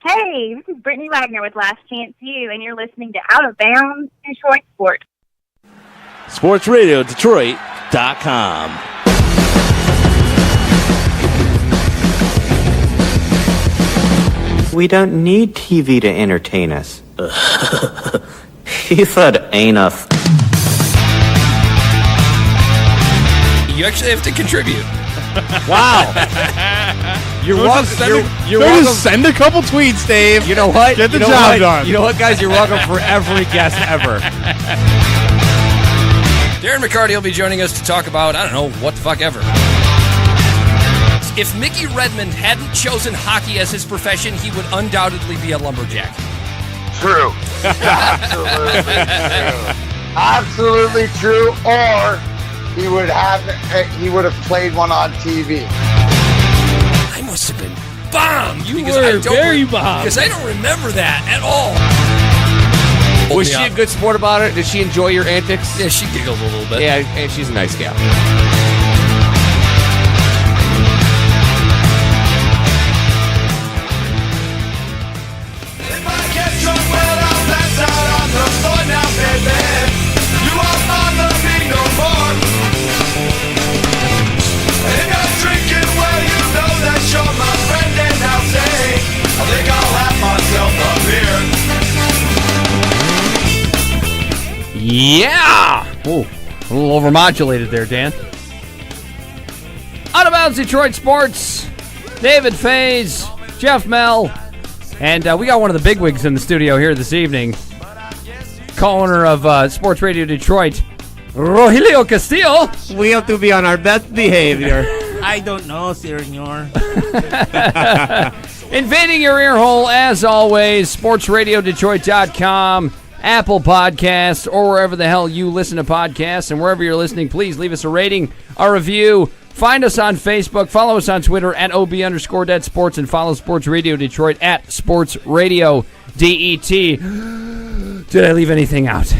Hey, this is Brittany Wagner with Last Chance U, and you're listening to Out of Bounds Detroit Sports. SportsRadioDetroit.com. We don't need TV to entertain us. He said anus. You actually have to contribute. Wow. You're welcome. Just send a couple tweets, Dave. You know what? Get the job done. You know what, guys? You're welcome for every guest ever. Darren McCarty will be joining us to talk about, I don't know, what the fuck ever. If Mickey Redmond hadn't chosen hockey as his profession, he would undoubtedly be a lumberjack. True. Absolutely true. Or he would have played one on TV. I must have been bombed. You were very bombed. Because I don't remember that at all. Was she a good sport about it? Did she enjoy your antics? Yeah, she giggled a little bit. Yeah, and she's a nice gal. Yeah! Oh, a little overmodulated there, Dan. Out of Bounds Detroit Sports, David Faze, Geoff Mell, and we got one of the big wigs in the studio here this evening. Co-owner of Sports Radio Detroit, Rogelio Castillo. We have to be on our best behavior. I don't know, senor. Invading your ear hole, as always, sportsradiodetroit.com. Apple Podcasts, or wherever the hell you listen to podcasts. And wherever you're listening, please leave us a rating, a review. Find us on Facebook. Follow us on Twitter at OB_DeadSports, and follow Sports Radio Detroit at Sports Radio DET. Did I leave anything out?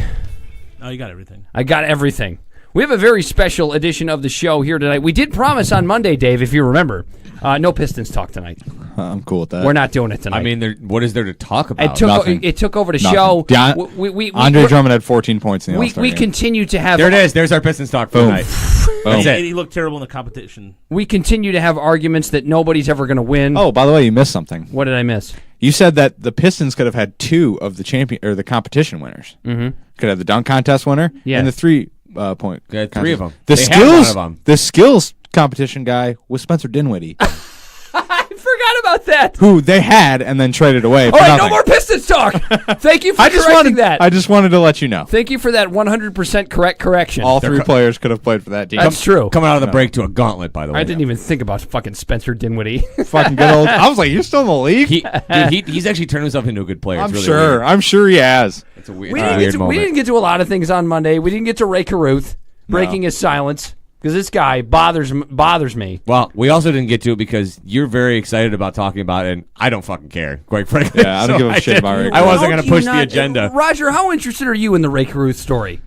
No, you got everything. I got everything. We have a very special edition of the show here tonight. We did promise on Monday, Dave, if you remember, no Pistons talk tonight. I'm cool with that. We're not doing it tonight. I mean, what is there to talk about? It took over the show. Andre Drummond had 14 points in the All-Star game. We continue to have... There it is. There's our Pistons talk for tonight. That's it. He looked terrible in the competition. We continue to have arguments that nobody's ever going to win. Oh, by the way, you missed something. What did I miss? You said that the Pistons could have had two of the competition winners. Mm-hmm. Could have the dunk contest winner and the 3-point. They had three of them. The skills competition guy was Spencer Dinwiddie. I forgot about that. Who they had and then traded away. All right, no more Pistons talk. Thank you for correcting that. I just wanted to let you know. Thank you for that 100% correct correction. All three players could have played for that team. That's true. Coming out of the break to a gauntlet, by the way. I didn't even think about fucking Spencer Dinwiddie. Fucking good old. I was like, you're still in the league? He's actually turned himself into a good player. I'm sure. I'm sure he has. It's a weird, we moment. We didn't get to a lot of things on Monday. We didn't get to Ray Caruth breaking his silence. Because this guy bothers me. Well, we also didn't get to it because you're very excited about talking about it, and I don't fucking care, quite frankly. Yeah, I don't give a shit about Ray. I wasn't going to push the agenda. Roger, how interested are you in the Ray Caruth story?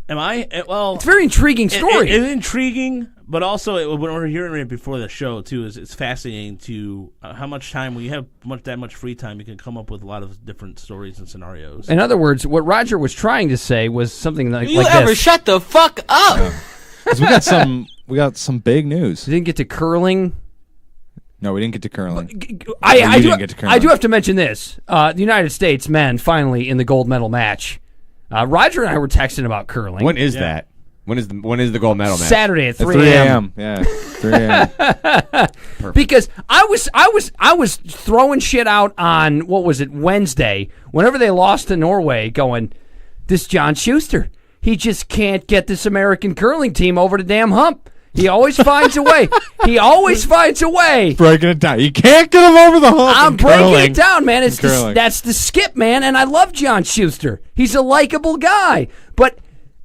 Am I? Well, it's a very intriguing story. It's intriguing, but also when we're hearing it before the show too, it's fascinating to how much time when you have that much free time, you can come up with a lot of different stories and scenarios. In other words, what Roger was trying to say was something like you ever shut the fuck up? Yeah. We got some big news. We didn't get to curling. No, we didn't get to curling. I do have to mention this. The United States men finally in the gold medal match. Roger and I were texting about curling. When is that? When is the gold medal match? Saturday at 3 a.m. Yeah, 3 a.m. Because I was throwing shit out on Wednesday. Whenever they lost to Norway, going, this John Schuster. He just can't get this American curling team over the damn hump. He always finds a way. Breaking it down. You can't get him over the hump. I'm breaking it down, man. That's the skip, man. And I love John Schuster. He's a likable guy. But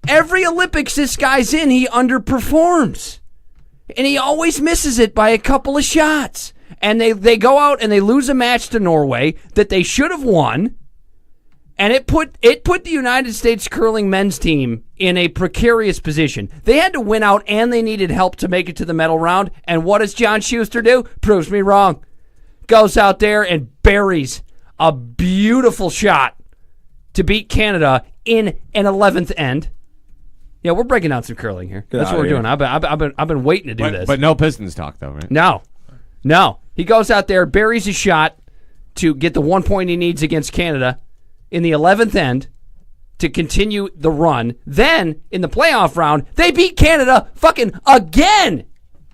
every Olympics this guy's in, he underperforms. And he always misses it by a couple of shots. And they go out and they lose a match to Norway that they should have won. And it put the United States curling men's team in a precarious position. They had to win out, and they needed help to make it to the medal round. And what does John Schuster do? Proves me wrong. Goes out there and buries a beautiful shot to beat Canada in an 11th end. Yeah, we're breaking down some curling here. That's what we're doing. I've been waiting to do this. But no Pistons talk, though, right? No. He goes out there, buries a shot to get the 1 point he needs against Canada in the 11th end to continue the run. Then, in the playoff round, they beat Canada fucking again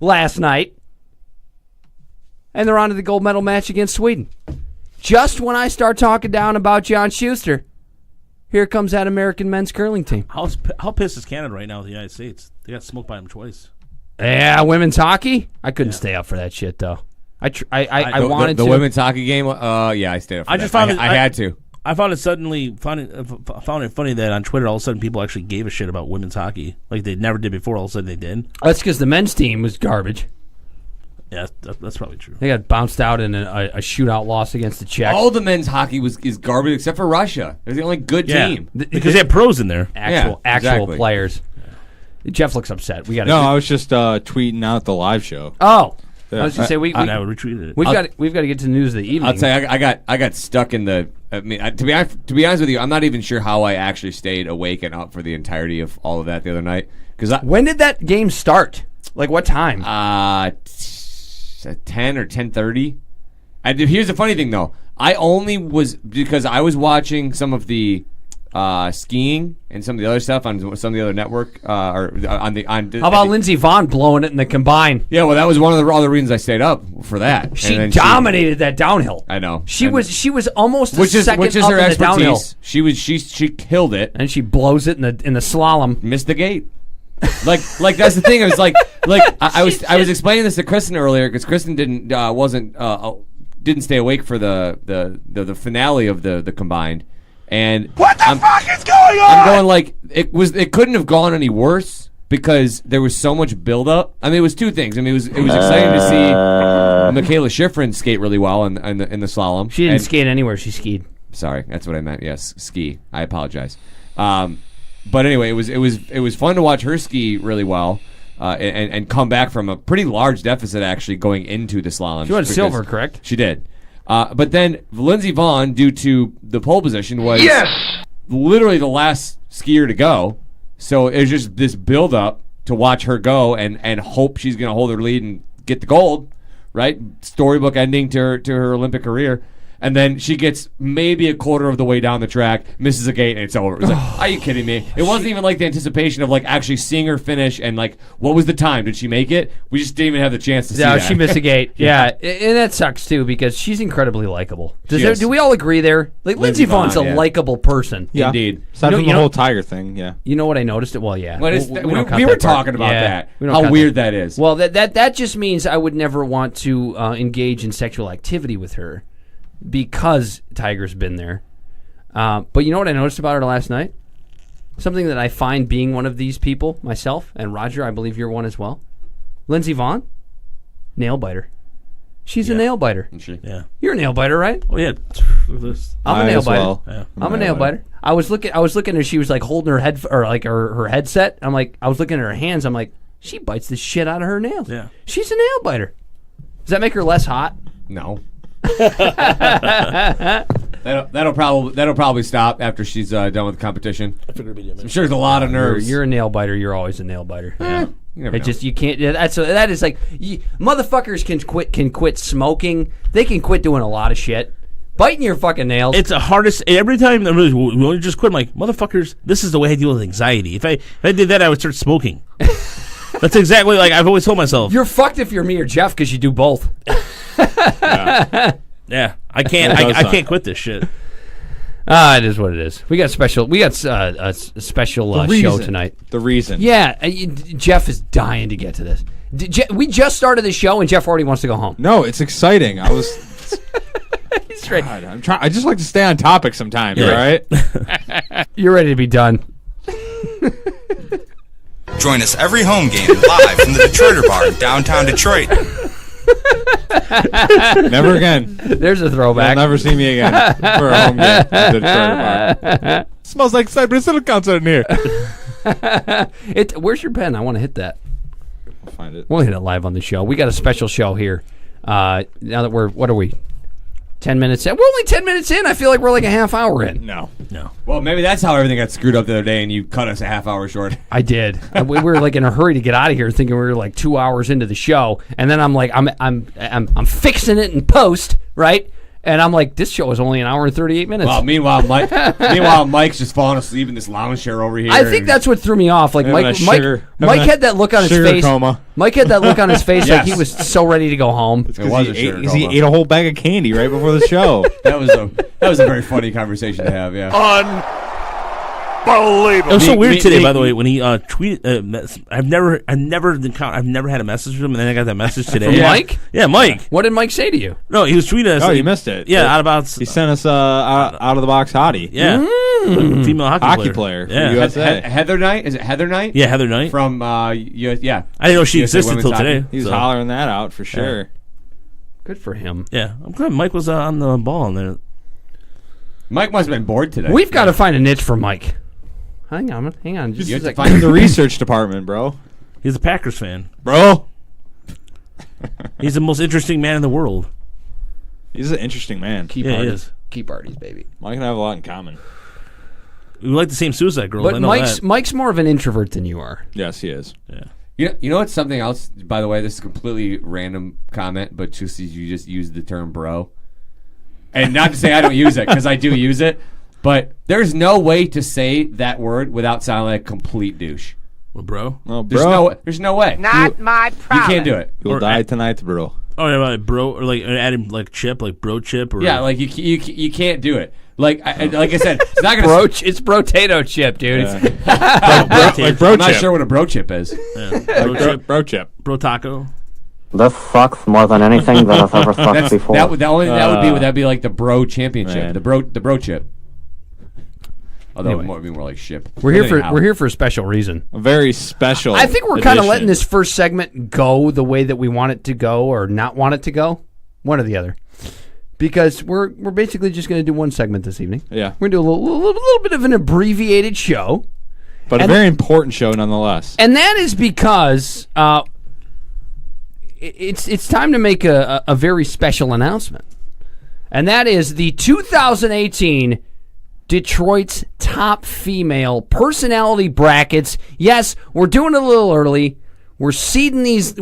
last night. And they're on to the gold medal match against Sweden. Just when I start talking down about John Schuster, here comes that American men's curling team. How pissed is Canada right now with the United States? They got smoked by them twice. Yeah, women's hockey? I couldn't stay up for that shit, though. I wanted the to. women's hockey game. I stayed up for that. I had to. I found it found it funny that on Twitter all of a sudden people actually gave a shit about women's hockey like they never did before. All of a sudden they did. That's because the men's team was garbage. Yeah, that's probably true. They got bounced out in a shootout loss against the Czechs. All the men's hockey is garbage except for Russia. They're the only good team because they have pros in there. Actual players. Geoff looks upset. I was just tweeting out the live show. Oh. I was gonna say we retweeted it. We've got to get to the news of the evening. I'll say I got stuck in the. I mean, to be honest with you, I'm not even sure how I actually stayed awake and up for the entirety of all of that the other night. When did that game start? Like what time? 10 or 10:30. Here's the funny thing though. I only was because I was watching some of the skiing and some of the other stuff on some of the other network How about Lindsey Vonn blowing it in the combine? Yeah, well, that was one of the other reasons I stayed up for that. She dominated that downhill. I know. She was almost which is her expertise. Downhill. She killed it, and she blows it in the slalom. Missed the gate. like that's the thing. It was like I was explaining this to Kristen earlier because Kristen didn't stay awake for the finale of the combined. And what the fuck is going on? I'm going like it couldn't have gone any worse because there was so much buildup. I mean, it was two things. I mean, it was exciting to see Michaela Schifrin skate really well in the slalom. She didn't skate anywhere. She skied. Sorry, that's what I meant. Yes, ski. I apologize. But anyway, it was fun to watch her ski really well. And come back from a pretty large deficit actually going into the slalom. She won silver, correct? She did. But then Lindsey Vonn, due to the pole position, was literally the last skier to go. So it was just this build-up to watch her go and hope she's going to hold her lead and get the gold, right? Storybook ending to her Olympic career. And then she gets maybe a quarter of the way down the track, misses a gate, and it's over. It was like, are you kidding me? It wasn't even like the anticipation of like actually seeing her finish and like, what was the time? Did she make it? We just didn't even have the chance to see that. No, she missed a gate. Yeah, and that sucks too because she's incredibly likable. Do we all agree there? Like Lindsey Vonn's a likable person. Yeah. Indeed. Aside from the whole Tiger thing, yeah. You know what I noticed? Well, yeah. We were talking about that. How weird that is. Well, that just means I would never want to engage in sexual activity with her. Because Tiger's been there. But you know what I noticed about her last night? Something that I find being one of these people, myself, and Roger, I believe you're one as well. Lindsey Vonn, nail biter. She's a nail biter. Yeah. You're a nail biter, right? Oh, yeah. I'm a nail biter. Well. Yeah. I'm a nail biter. I was looking at her, she was like holding her head, or like her headset. I'm like, I was looking at her hands, I'm like, she bites the shit out of her nails. Yeah. She's a nail biter. Does that make her less hot? No. That'll probably stop after she's done with the competition. I'm sure there's a lot of nerves. You're a nail biter. You're always a nail biter. Yeah. You can't. That is like motherfuckers can quit smoking. They can quit doing a lot of shit. Biting your fucking nails. It's the hardest. Every time I really want to just quit. I'm like, motherfuckers, this is the way I deal with anxiety. If I did that, I would start smoking. That's exactly like I've always told myself. You're fucked if you're me or Geoff because you do both. Yeah, I can't. I can't quit this shit. It is what it is. We got a special show tonight. The reason. Yeah, Geoff is dying to get to this. We just started the show and Geoff already wants to go home. No, it's exciting. I was. He's straight. God, I'm trying. I just like to stay on topic sometimes. All right. You're ready to be done. Join us every home game live from the Detroiter Bar in downtown Detroit. Never again. There's a throwback. You'll never see me again for a home game at the Detroiter Bar. Smells like Cypress Hill concert in here. Where's your pen? I want to hit that. I'll find it. We'll hit it live on the show. We got a special show here. Now that what are we? 10 minutes in. We're only 10 minutes in. I feel like we're like a half hour in. No. Well, maybe that's how everything got screwed up the other day, and you cut us a half hour short. I did. We were like in a hurry to get out of here, thinking we were like 2 hours into the show, and then I'm like, I'm fixing it in post, right? And I'm like, this show is only an hour and 38 minutes. Well, meanwhile, Mike's just falling asleep in this lounge chair over here. I think that's what threw me off. Like Mike had that look on his face. Coma. Mike had that look on his face like he was so ready to go home. He ate a whole bag of candy right before the show. That was a very funny conversation to have. Yeah. Unbelievable. It was so weird today, by the way, when he tweeted. I've never had a message from him, and then I got that message today. From Mike? Yeah, Mike. What did Mike say to you? No, he was tweeting us. Oh, you missed it. Yeah, he sent us out of the box hottie. Yeah, female hockey player. For USA. Heather Knight. Is it Heather Knight? Yeah, Heather Knight from yeah. I didn't know she existed until today. He was hollering that out for sure. Yeah. Good for him. Yeah, I'm glad Mike was on the ball on there. Mike must have been bored today. We've got to find a niche for Mike. Hang on. Just you have to find the research department, bro. He's a Packers fan, bro. He's the most interesting man in the world. He's an interesting man. He is. Key parties, baby. Mike and I have a lot in common. We like the same Suicide Girls. But Mike's more of an introvert than you are. Yes, he is. Yeah. You know what's something else? By the way, this is a completely random comment, but you just used the term "bro," and not to say I don't use it because I do use it. But there's no way to say that word without sounding like a complete douche. Well, bro? Oh, bro. There's no way. Not my problem. You can't do it. You'll die tonight, bro. Oh, yeah, like bro, or like adding like chip, like bro chip, or yeah, like you can't do it. Like I said, it's not gonna. It's brotato chip, dude. Yeah. like bro I'm chip. not sure what a bro chip is. Yeah. Bro chip. Bro taco. This sucks more than anything that has ever sucked before. That would be like the bro championship, man. the bro chip. Although it might be more like ship. We're here for a special reason. A very special. I think we're kind of letting this first segment go the way that we want it to go, or not want it to go, one or the other. Because we're basically just going to do one segment this evening. Yeah, we're going to do a little bit of an abbreviated show, but a very important show nonetheless. And that is because it's time to make a very special announcement, and that is the 2018 Detroit's top female personality brackets. Yes, we're doing it a little early. We're seeding these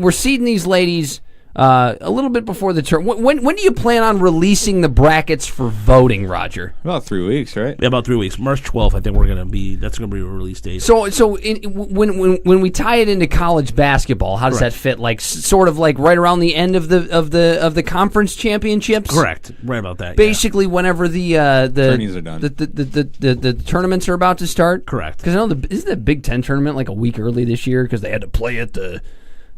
ladies a little bit before the term. When do you plan on releasing the brackets for voting, Roger? About 3 weeks, right? Yeah, about 3 weeks. March 12th, I think that's going to be a release date. So when we tie it into college basketball, how does that fit? Like sort of like right around the end of the conference championships? Correct. Right about that. Basically, whenever the tourneys are done, the tournaments are about to start. Correct. Because I know isn't the Big Ten tournament like a week early this year because they had to play at the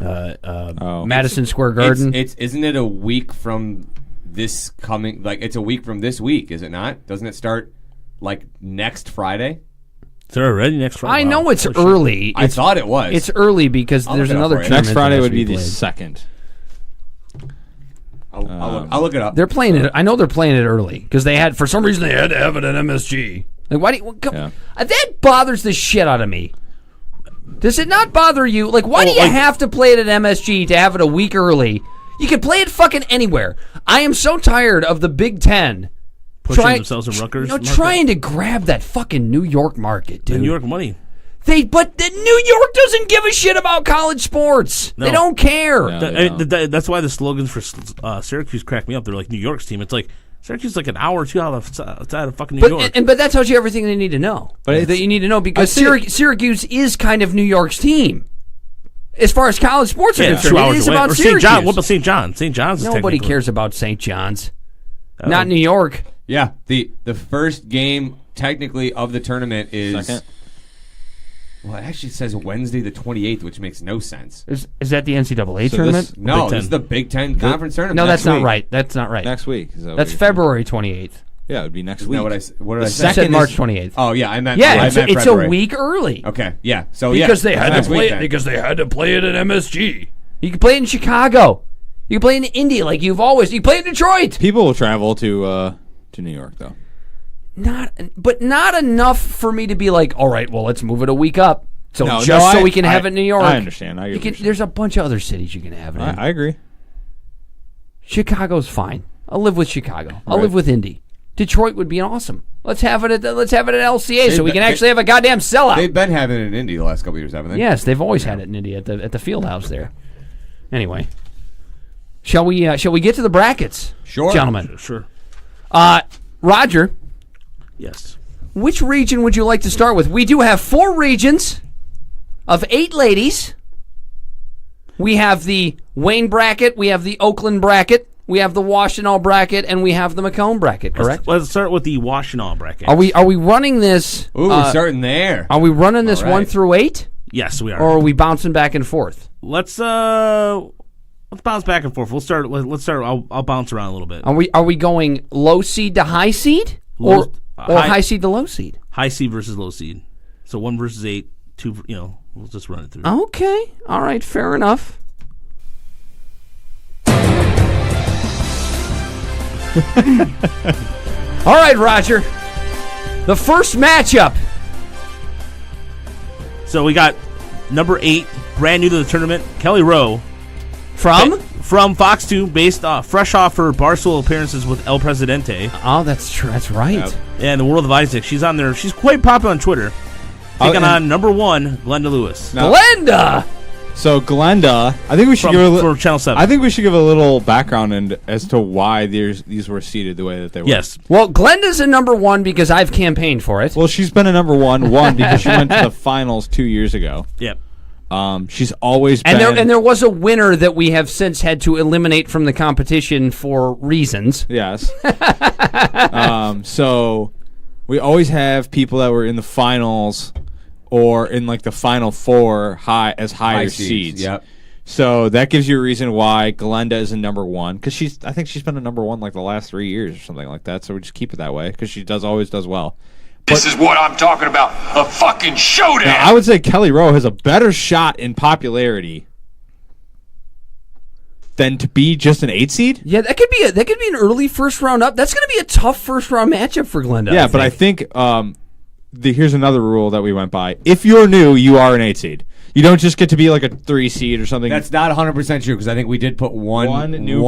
Madison Square Garden. Isn't it a week from this coming? Like it's a week from this week, is it not? Doesn't it start like next Friday? Is it already next Friday? I know it's early. I thought it was. It's early because there's another tournament. Next Friday would be the 2nd. I'll look it up. They're playing it. I know they're playing it early because for some reason they had to have it at MSG. Like why do you? That bothers the shit out of me. Does it not bother you? Like, why do you have to play it at MSG to have it a week early? You can play it fucking anywhere. I am so tired of the Big Ten pushing themselves in Rutgers. Trying to grab that fucking New York market, dude. The New York money. But New York doesn't give a shit about college sports. No. They don't care. No, that's why the slogans for Syracuse crack me up. They're like New York's team. It's like Syracuse is like an hour or two outside of fucking New York. But that tells you everything they need to know. That you need to know because Syracuse is kind of New York's team. As far as college sports are concerned, it is about Syracuse. What about St. John's? St. John's. Nobody cares about St. John's. Not New York. Yeah, the first game technically of the tournament is. Second. Well, it actually says Wednesday the 28th, which makes no sense. Is that the NCAA tournament? No, this is the Big Ten Conference tournament. No, that's not right. That's not right. Next week. That's February 28th. Yeah, it would be next week. What did I say? I said March 28th. Oh, yeah, I meant it's a week early. Okay, yeah. So because they had to play it because they had to play it at MSG. You can play it in Chicago. You can play it in Indy like you play in Detroit. People will travel to New York though. Not enough for me to be like, all right, well, let's move it a week up. So we can have it in New York. I understand. There's a bunch of other cities you can have it in. I agree. Chicago's fine. I'll live with Chicago. I'll live with Indy. Detroit would be awesome. Let's have it at LCA so we can actually have a goddamn sellout. They've been having it in Indy the last couple of years, haven't they? Yes, they've always had it in Indy at the field house there. Anyway, shall we get to the brackets? Sure, gentlemen. Sure. Roger. Yes. Which region would you like to start with? We do have 4 regions of 8 ladies. We have the Wayne bracket, we have the Oakland bracket, we have the Washtenaw bracket, and we have the Macomb bracket, correct? Let's start with the Washtenaw bracket. Are we running this? Ooh, we're starting there. Are we running this 1 through 8? Yes, we are. Or are we bouncing back and forth? Let's bounce back and forth. Let's start. I'll bounce around a little bit. Are we going low seed to high seed, or high seed to low seed? High seed versus low seed. So 1 versus 8. 2. We'll just run it through. Okay. All right. Fair enough. All right, Roger. The first matchup. So we got number 8, brand new to the tournament, Kelly Rowe. From Fox 2, based fresh off her Barstool appearances with El Presidente. Oh, that's true. That's right. Yep. And the World of Isaac. She's on there. She's quite popular on Twitter. Taking on number 1, Glenda Lewis. Glenda. So Glenda, I think we should give for Channel 7. I think we should give a little background as to why these were seeded the way that they were. Yes. Well, Glenda's a number 1 because I've campaigned for it. Well, she's been a number 1 because she went to the finals 2 years ago. Yep. She's always been... And there was a winner that we have since had to eliminate from the competition for reasons. Yes. So we always have people that were in the finals or in like the final 4 higher seeds. Yep. So that gives you a reason why Glenda is a number 1 because I think she's been a number 1 like the last 3 years or something like that. So we just keep it that way because she always does well. This is what I'm talking about. A fucking showdown. Now, I would say Kelly Rowe has a better shot in popularity than to be just an 8 seed. Yeah, that could be an early first round up. That's going to be a tough first round matchup for Glenda. Yeah, but I think here's another rule that we went by. If you're new, you are an 8 seed. You don't just get to be like a 3 seed or something. That's not 100% true because I think we did put one new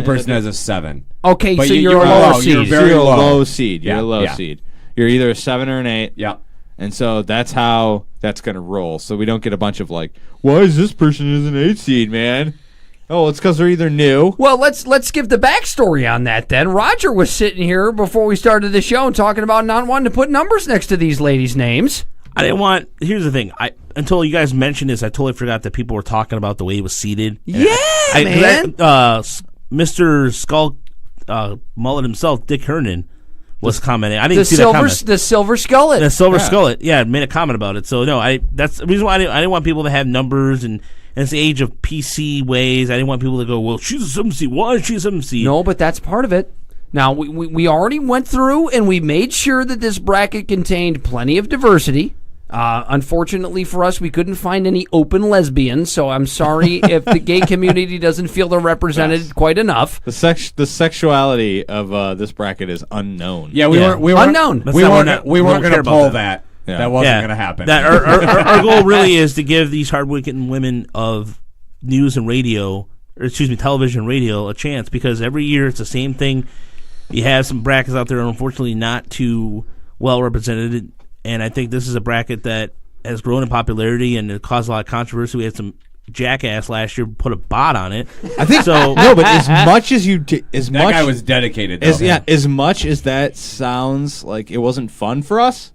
person as a 7. Okay, but so you're a low seed. You're very You're a low. low seed. You're a low seed. You're either a 7 or an 8. Yeah. And so that's how that's going to roll. So we don't get a bunch of like, why is this person as an 8 seed, man? Oh, it's because they're either new. Well, let's give the backstory on that then. Roger was sitting here before we started the show and talking about not wanting to put numbers next to these ladies' names. I didn't want... Here's the thing. Until you guys mentioned this, I totally forgot that people were talking about the way he was seated. Yeah, man. Mr. Skull Mullet himself, Dick Herndon, was commenting. I didn't see that comment. The Silver Skullet. The Silver Skullet, made a comment about it. So, no, that's the reason why I didn't want people to have numbers, and it's the age of PC ways. I didn't want people to go, well, she's a 7 seed. Why is she a 7 seed? No, but that's part of it. Now, we already went through, and we made sure that this bracket contained plenty of diversity. Unfortunately for us, we couldn't find any open lesbians, so I'm sorry if the gay community doesn't feel they're represented quite enough. The sexuality of this bracket is unknown. Yeah, we weren't unknown. We weren't going to pull that. Yeah. That wasn't going to happen. Our goal really is to give these hardworking women of news and radio, television and radio, a chance, because every year it's the same thing. You have some brackets out there, unfortunately, not too well represented. And I think this is a bracket that has grown in popularity and it caused a lot of controversy. We had some jackass last year put a bot on it. I think so. No, but as much as that guy was dedicated. Though, as much as that sounds like it wasn't fun for us,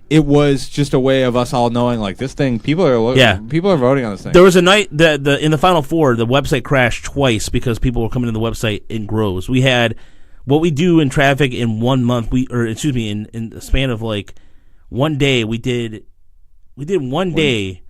it was just a way of us all knowing like this thing. People are voting on this thing. There was a night that in the Final Four, the website crashed twice because people were coming to the website in groves. We had what we do in traffic in 1 month. In the span of like 1 day, we did 1 day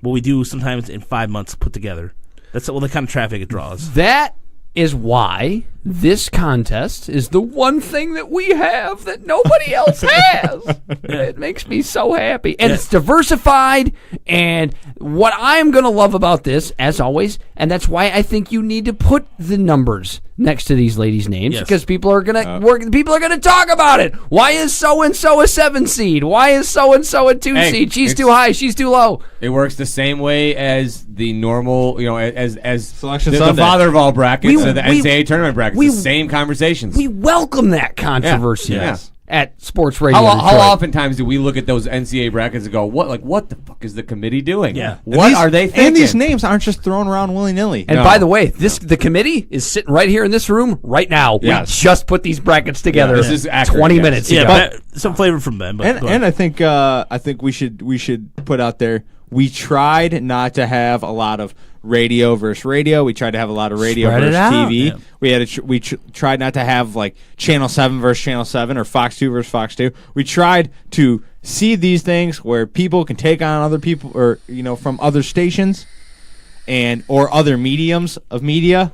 what we do sometimes in 5 months put together. That's the kind of traffic it draws. That is why this contest is the one thing that we have that nobody else has. It makes me so happy. And it's diversified. And what I'm going to love about this, as always, and that's why I think you need to put the numbers next to these ladies' names, because people are going to talk about it. Why is so and so a 7 seed? Why is so and so a 2 seed? She's too high. She's too low. It works the same way as the normal, as Selection the Sunday. father of all brackets, the NCAA tournament bracket. brackets. The same conversations. We welcome that controversy at sports radio. How oftentimes do we look at those NCAA brackets and go, what the fuck is the committee doing? Yeah. What are they thinking? And these names aren't just thrown around willy-nilly. And by the way, the committee is sitting right here in this room right now. Yes. We just put these brackets together. This is accurate, 20 minutes ago. But some flavor from Ben. But and I think we should put out there, we tried not to have a lot of radio versus radio. We tried to have a lot of radio Spread versus TV. Yeah. We tried not to have like Channel 7 versus Channel 7 or Fox 2 versus Fox 2. We tried to see these things where people can take on other people or from other stations or other mediums of media.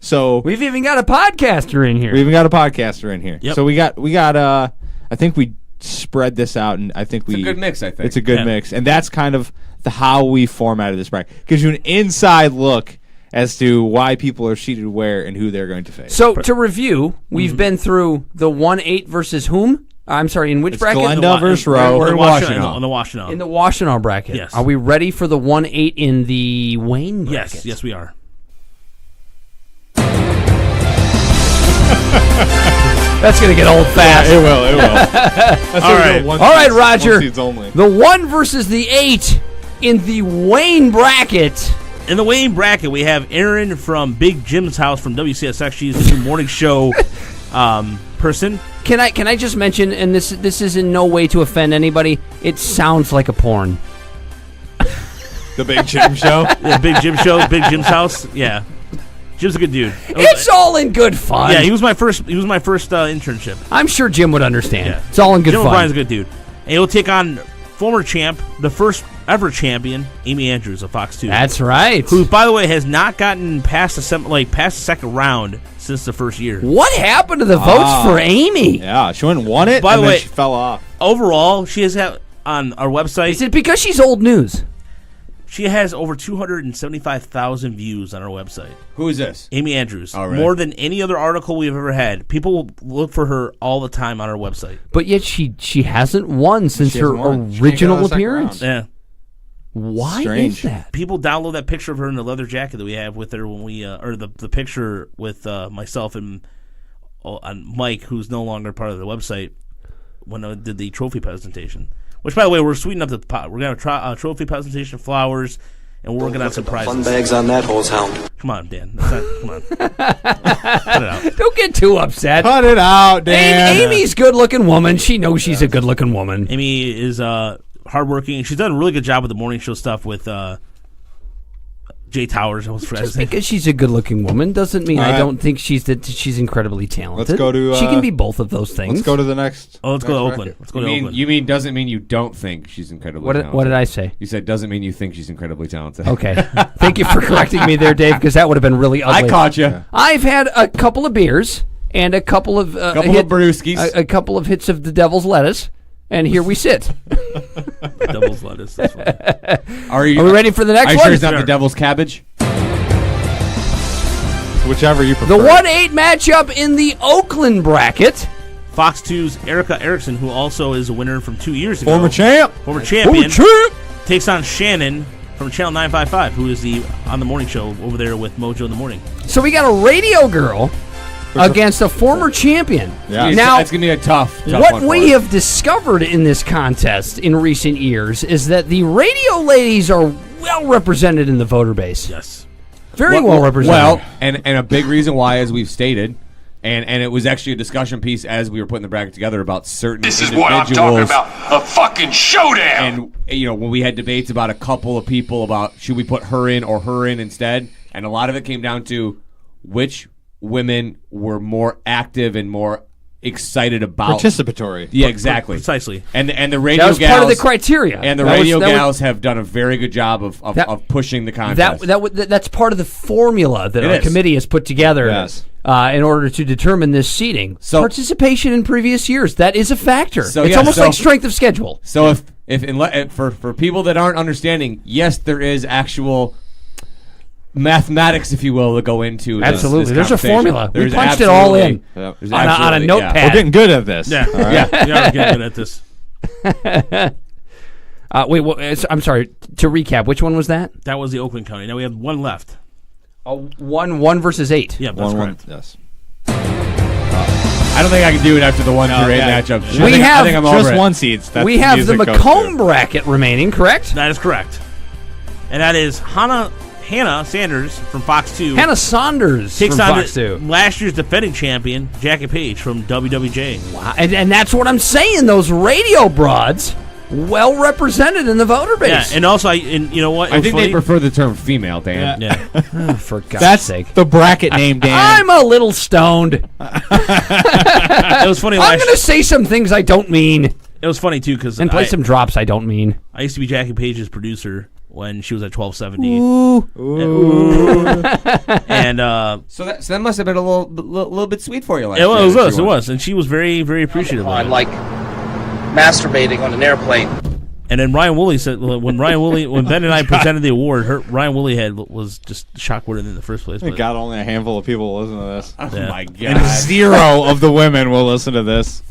So we've even got a podcaster in here. Yep. So we got I think we spread this out, and I think it's a good mix. I think it's a good mix, and that's kind of how we formatted this bracket. Gives you an inside look as to why people are seated where and who they're going to face. So to review, we've been through the 1-8 versus whom? I'm sorry, in which bracket? Glenda versus Roe. We're in Washington. On the Washington. In the Washington bracket. Yes. Are we ready for the 1-8 in the Wayne bracket? Yes, we are. That's going to get old fast. Yeah, it will. All right, Roger. Only. The 1 versus the 8 in the Wayne bracket. In the Wayne bracket, we have Erin from Big Jim's house from WCSX. She's the new morning show person. Can I just mention, and this is in no way to offend anybody, it sounds like a porn. The Big Jim show? Yeah, Big Jim show, Big Jim's house. Yeah. Jim's a good dude. It's all in good fun. Yeah, he was my first internship. I'm sure Jim would understand. Yeah. It's all in good Jim fun. O'Brien's a good dude. And he'll take on former champ, the first ever champion, Amy Andrews of Fox 2. That's right. Who, by the way, has not gotten past the second round since the first year. What happened to the votes for Amy? Yeah, she went and won it, By the way, then she fell off. Overall, she has had on our website. Is it because she's old news? She has over 275,000 views on our website. Who is this? Amy Andrews. Oh, really? More than any other article we've ever had. People will look for her all the time on our website. But yet she hasn't won since her original appearance. Yeah. Why Strange. is that? People download that picture of her in the leather jacket that we have with her when we, or the picture with myself and Mike, who's no longer part of the website, when I did the trophy presentation. Which, by the way, we're sweetening up the pot. We're going to try a trophy presentation, flowers, and we're working on some prizes. Fun bags on that hose hound. Come on, Dan. Come on. Cut it out. Don't get too upset. Cut it out, Dan. Amy's a good-looking woman. She knows she's a good-looking woman. Amy is hardworking. She's done a really good job with the morning show stuff with Jay Towers. Just because she's a good-looking woman doesn't mean I don't think she's incredibly talented. Let's go to. She can be both of those things. Let's go to the next. Oh, let's go to bracket. Oakland. Let's go to Oakland. You mean doesn't mean you don't think she's incredibly talented. What did I say? You said doesn't mean you think she's incredibly talented. Okay. Thank you for correcting me there, Dave, because that would have been really ugly. I caught you. I've had a couple of beers and a couple of brewskis, a couple of hits of the devil's lettuce, and here we sit. Devil's lettuce. That's funny. Are we ready for the next one? one? Sure it's not the devil's cabbage? Whichever you prefer. The 1-8 matchup in the Oakland bracket. Fox 2's Erica Erickson, who also is a winner from 2 years ago. Former champion. Takes on Shannon from Channel 955, who is on the morning show over there with Mojo in the morning. So we got a radio girl against a former champion. Yeah. Now, that's going to be a tough what one we have discovered in this contest in recent years is that the radio ladies are well represented in the voter base. Yes. Very well represented. Well, and a big reason why, as we've stated, and it was actually a discussion piece as we were putting the bracket together about certain This is individuals. what I'm talking about. A fucking showdown. And, when we had debates about a couple of people about should we put her in or her in instead, and a lot of it came down to which women were more active and more excited about participatory. Yeah, exactly. Precisely. And the radio that was gals, part of the criteria. And the radio gals have done a very good job of pushing the contest. That's part of the formula that our committee has put together in order to determine this seating. So, participation in previous years, that is a factor. So, it's almost like strength of schedule. So for people that aren't understanding, yes, there is actual mathematics, if you will, to go into absolutely. This there's a formula. We punched it all in on a notepad. We're getting good at this. Yeah, we are getting good at this. I'm sorry. To recap, which one was that? That was the Oakland County. Now we have one left. 1 versus 8. Yeah, that's correct. Yes. I don't think I can do it after the 1 through 8 matchup. We have I think I'm over just it. one seeds. That's we have the music goes Macomb to. bracket remaining, correct? That is correct. And that is Hannah Sanders from Fox 2. Hannah Saunders takes from on Fox 2. last year's defending champion, Jackie Page from WWJ. Wow. And that's what I'm saying. Those radio broads, well represented in the voter base. Yeah, and also, you know what? I think they prefer the term female, Dan. Yeah. Oh, for God's That's sake. the bracket name, Dan. I'm a little stoned. It was funny. I'm going to say some things I don't mean. It was funny, too, because... And play some drops I don't mean. I used to be Jackie Page's producer when she was at 1270. Ooh. And so that must have been a little bit sweet for you last year. It was, and she was very, very appreciative. I like masturbating on an airplane. And then Ryan Woolley said when Ben and I presented the award, Ryan Woolley was just shockworthy in the first place. Thank God only a handful of people will listen to this. Oh my God! And 0 of the women will listen to this.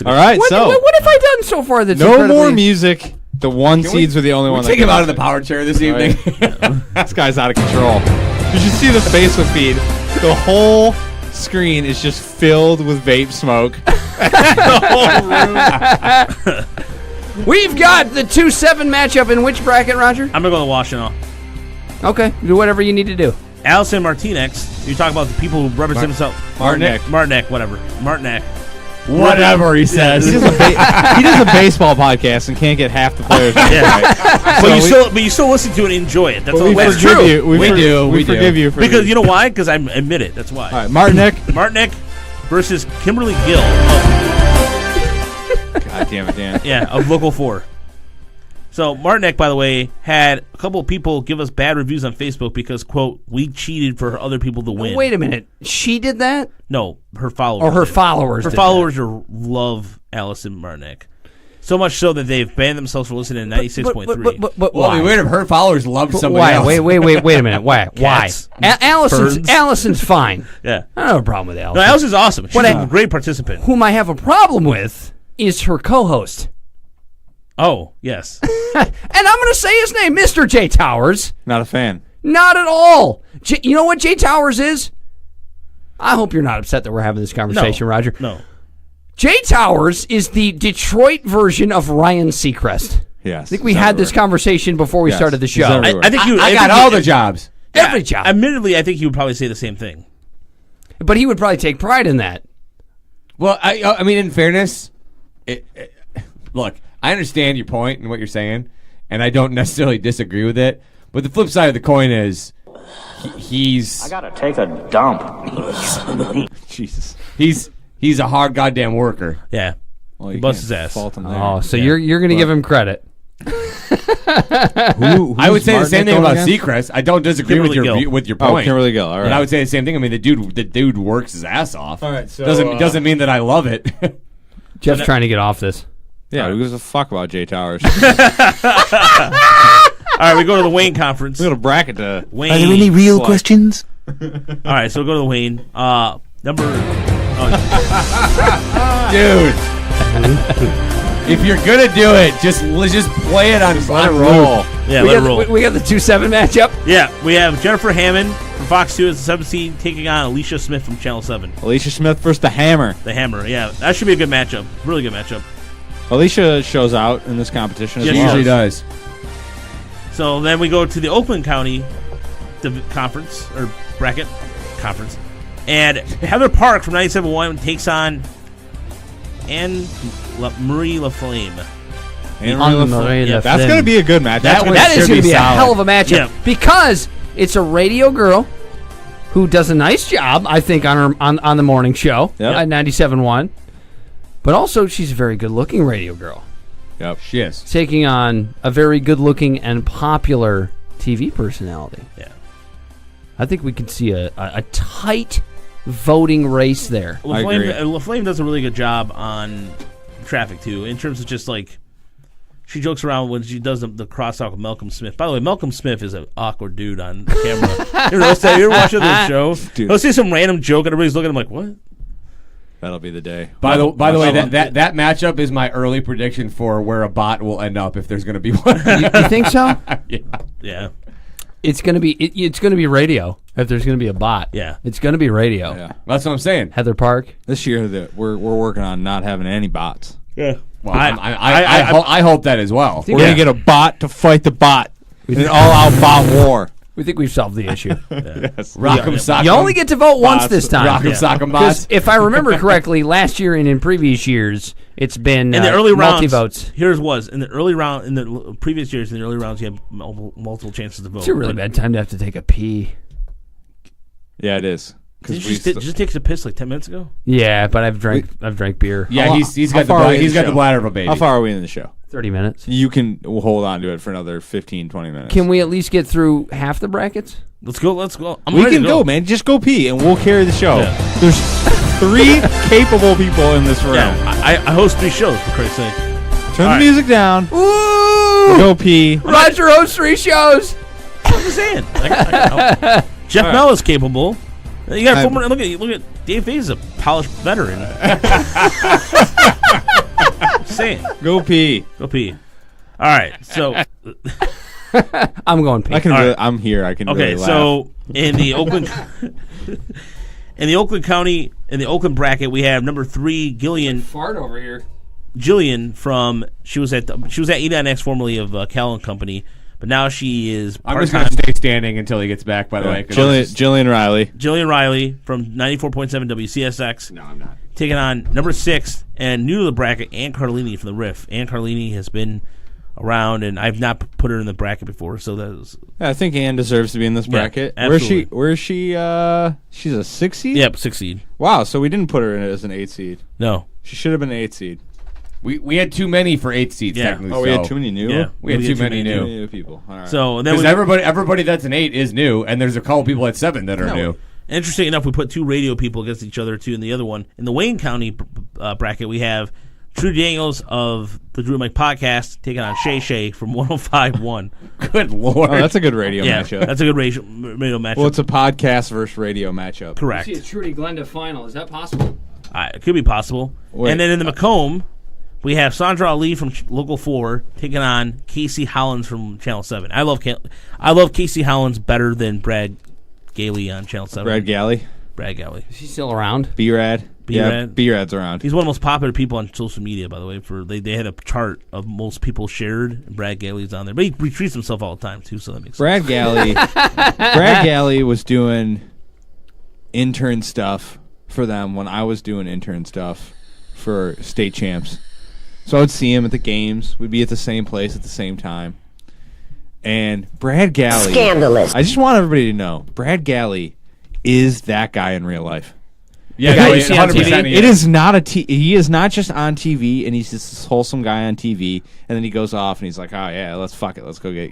All right, what have I done so far that's no incredibly... more music. The 1 seeds were the only one. Take him out of the power chair this evening. This guy's out of control. You should see the Facebook feed. The whole screen is just filled with vape smoke. The whole room. We've got the 2-7 matchup in which bracket, Roger? I'm gonna go to Washington. Okay, do whatever you need to do. Allison Martinez. You talk about the people who represent themselves. Martinek, whatever. Martinek. Whatever he says. He does a baseball podcast and can't get half the players. Yeah. But you still listen to it and enjoy it. That's all. That's true. We forgive you. Because you know why? Because I admit it. That's why. All right, Martinek versus Kimberly Gill. God damn it, Dan. Yeah, of Local 4. So Martinek, by the way, had a couple of people give us bad reviews on Facebook because, quote, we cheated for other people to win. Wait a minute. She did that? No, her followers. Or her followers. Her followers love Allison Martinek. So much so that they've banned themselves from listening to 96.3. But well, why? Wait, if her followers love somebody else. Wait a minute. Why? Cats, Allison's fine. Yeah. I don't have a problem with Allison. No, Allison's awesome. She's a great participant. Whom I have a problem with is her co-host. Oh, yes. And I'm going to say his name, Mr. Jay Towers. Not a fan. Not at all. You know what Jay Towers is? I hope you're not upset that we're having this conversation, Roger. No. Jay Towers is the Detroit version of Ryan Seacrest. Yes. I think we had this conversation before we started the show. I think I got all the jobs. Every job. Admittedly, I think he would probably say the same thing. But he would probably take pride in that. Well, I mean, in fairness, look, I understand your point and what you're saying, and I don't necessarily disagree with it. But the flip side of the coin is he's... I gotta take a dump. Jesus. He's a hard goddamn worker. Yeah. Well, he busts his ass. Oh, so you're going to give him credit. I would say the same thing about Seacrest. I don't disagree with your point. Oh, Kimberly Gill. All right. And I would say the same thing. I mean, the dude works his ass off. All right. So doesn't mean that I love it. Jeff's trying to get off this. Yeah, who gives a fuck about Jay Towers? All right, we go to the Wayne conference. We got a bracket to Wayne. Are there any real questions? All right, so we'll go to the Wayne. Dude. If you're gonna do it, let's just play it on roll. Yeah, let it roll. We got the 2-7 matchup. Yeah, we have Jennifer Hammond from Fox 2 as the 17 taking on Alicia Smith from Channel 7. Alicia Smith versus the Hammer. The Hammer, yeah. That should be a good matchup. Really good matchup. Alicia shows out in this competition as She well. usually does. So then we go to the Oakland County conference, or bracket conference. And Heather Park from 97.1 takes on Marie LaFlame. That's going to be a good match. That is going to be a hell of a matchup because it's a radio girl who does a nice job, I think, on the morning show at 97.1. But also, she's a very good-looking radio girl. Yep, she is. Taking on a very good-looking and popular TV personality. Yeah. I think we could see a tight voting race there. LaFlame does a really good job on traffic, too, in terms of just, like, she jokes around when she does the crosstalk with Malcolm Smith. By the way, Malcolm Smith is an awkward dude on camera. You ever watching this show? Dude. He'll say some random joke, and everybody's looking at him like, what? That'll be the day. By the way, that matchup is my early prediction for where a bot will end up if there's going to be one. You think so? Yeah. Yeah. It's going to be radio. If there's going to be a bot, it's going to be radio. Yeah. That's what I'm saying. Heather Park. This year, we're working on not having any bots. Yeah. Well, I hope that as well. We're going to get a bot to fight the bot in an all-out bot war. We think we've solved the issue. Yes. Rock'em sock'em. You only get to vote once this time. Rock'em sock'em bots. If I remember correctly, last year and in previous years, it's been in the early rounds. Multi-votes. Here's was in the early round in the previous years. In the early rounds, you had multiple chances to vote. It's a really bad time to have to take a pee. Yeah, it is. Did you just take a piss like 10 minutes ago? Yeah, but I've drank beer. Yeah, he's got the bladder of a baby. How far are we in the show? 30 minutes. You can hold on to it for another 15, 20 minutes. Can we at least get through half the brackets? Let's go. We can go, man. Just go pee, and we'll carry the show. Yeah. There's 3 capable people in this room. Yeah, I host 3 shows, for Christ's sake. Turn the music down. Ooh! Go pee. Roger hosts 3 shows. I'm just saying. Jeff Bell is capable. You got 4 more. Look at Dave Faze is a polished veteran. Saying. Go pee. All right. So I'm going pee. I'm here. I can. Okay. Really laugh. So in the Oakland, County, in the Oakland bracket, we have number 3 Gillian. Fart over here. Jillian she was at E9X, formerly of Cal and Company. But now she is part-time. I'm just going to stay standing until he gets back, by the way. Jillian Riley. Jillian Riley from 94.7 WCSX. No, I'm not. Taking on number 6 and new to the bracket, Ann Carlini from the Riff. Ann Carlini has been around, and I've not put her in the bracket before, so that was... I think Ann deserves to be in this bracket. Absolutely. Where is she? She's a 6 seed? Yep, 6 seed. Wow, so we didn't put her in as an 8 seed. No. She should have been an 8 seed. We had too many for 8 seeds, technically. Oh, we had too many new? Yeah. We had too many new people. All right. So then because everybody that's an 8 is new, and there's a couple people at 7 that are new. Interesting enough, we put 2 radio people against each other, too, in the other one. In the Wayne County bracket, we have Drew Daniels of the Drew and Mike podcast taking on Shay Shay from 105.1. Good Lord. Oh, that's a good radio matchup. That's a good radio matchup. Well, it's a podcast versus radio matchup. Correct. See a Trudy Glenda final. Is that possible? It could be possible. Wait. And then in the Macomb, we have Sandra Ali from Local 4 taking on Casey Hollins from Channel 7. I love Casey Hollins better than Brad Galey on Channel 7. Brad Galey? Brad Galey. Is he still around? B-Rad? B-Rad? Yeah, B-Rad's around. He's one of the most popular people on social media, by the way. They had a chart of most people shared, and Brad Galey's on there. But he retweets himself all the time, too, so that makes Brad sense. Brad Galey was doing intern stuff for them when I was doing intern stuff for state champs. So I would see him at the games. We'd be at the same place at the same time. And Brad Galey... Scandalous. I just want everybody to know, Brad Galey is that guy in real life. Yeah, guy you see on TV? It is not he is not just on TV, and he's just this wholesome guy on TV, and then he goes off and he's like, oh yeah, let's fuck it. Let's go get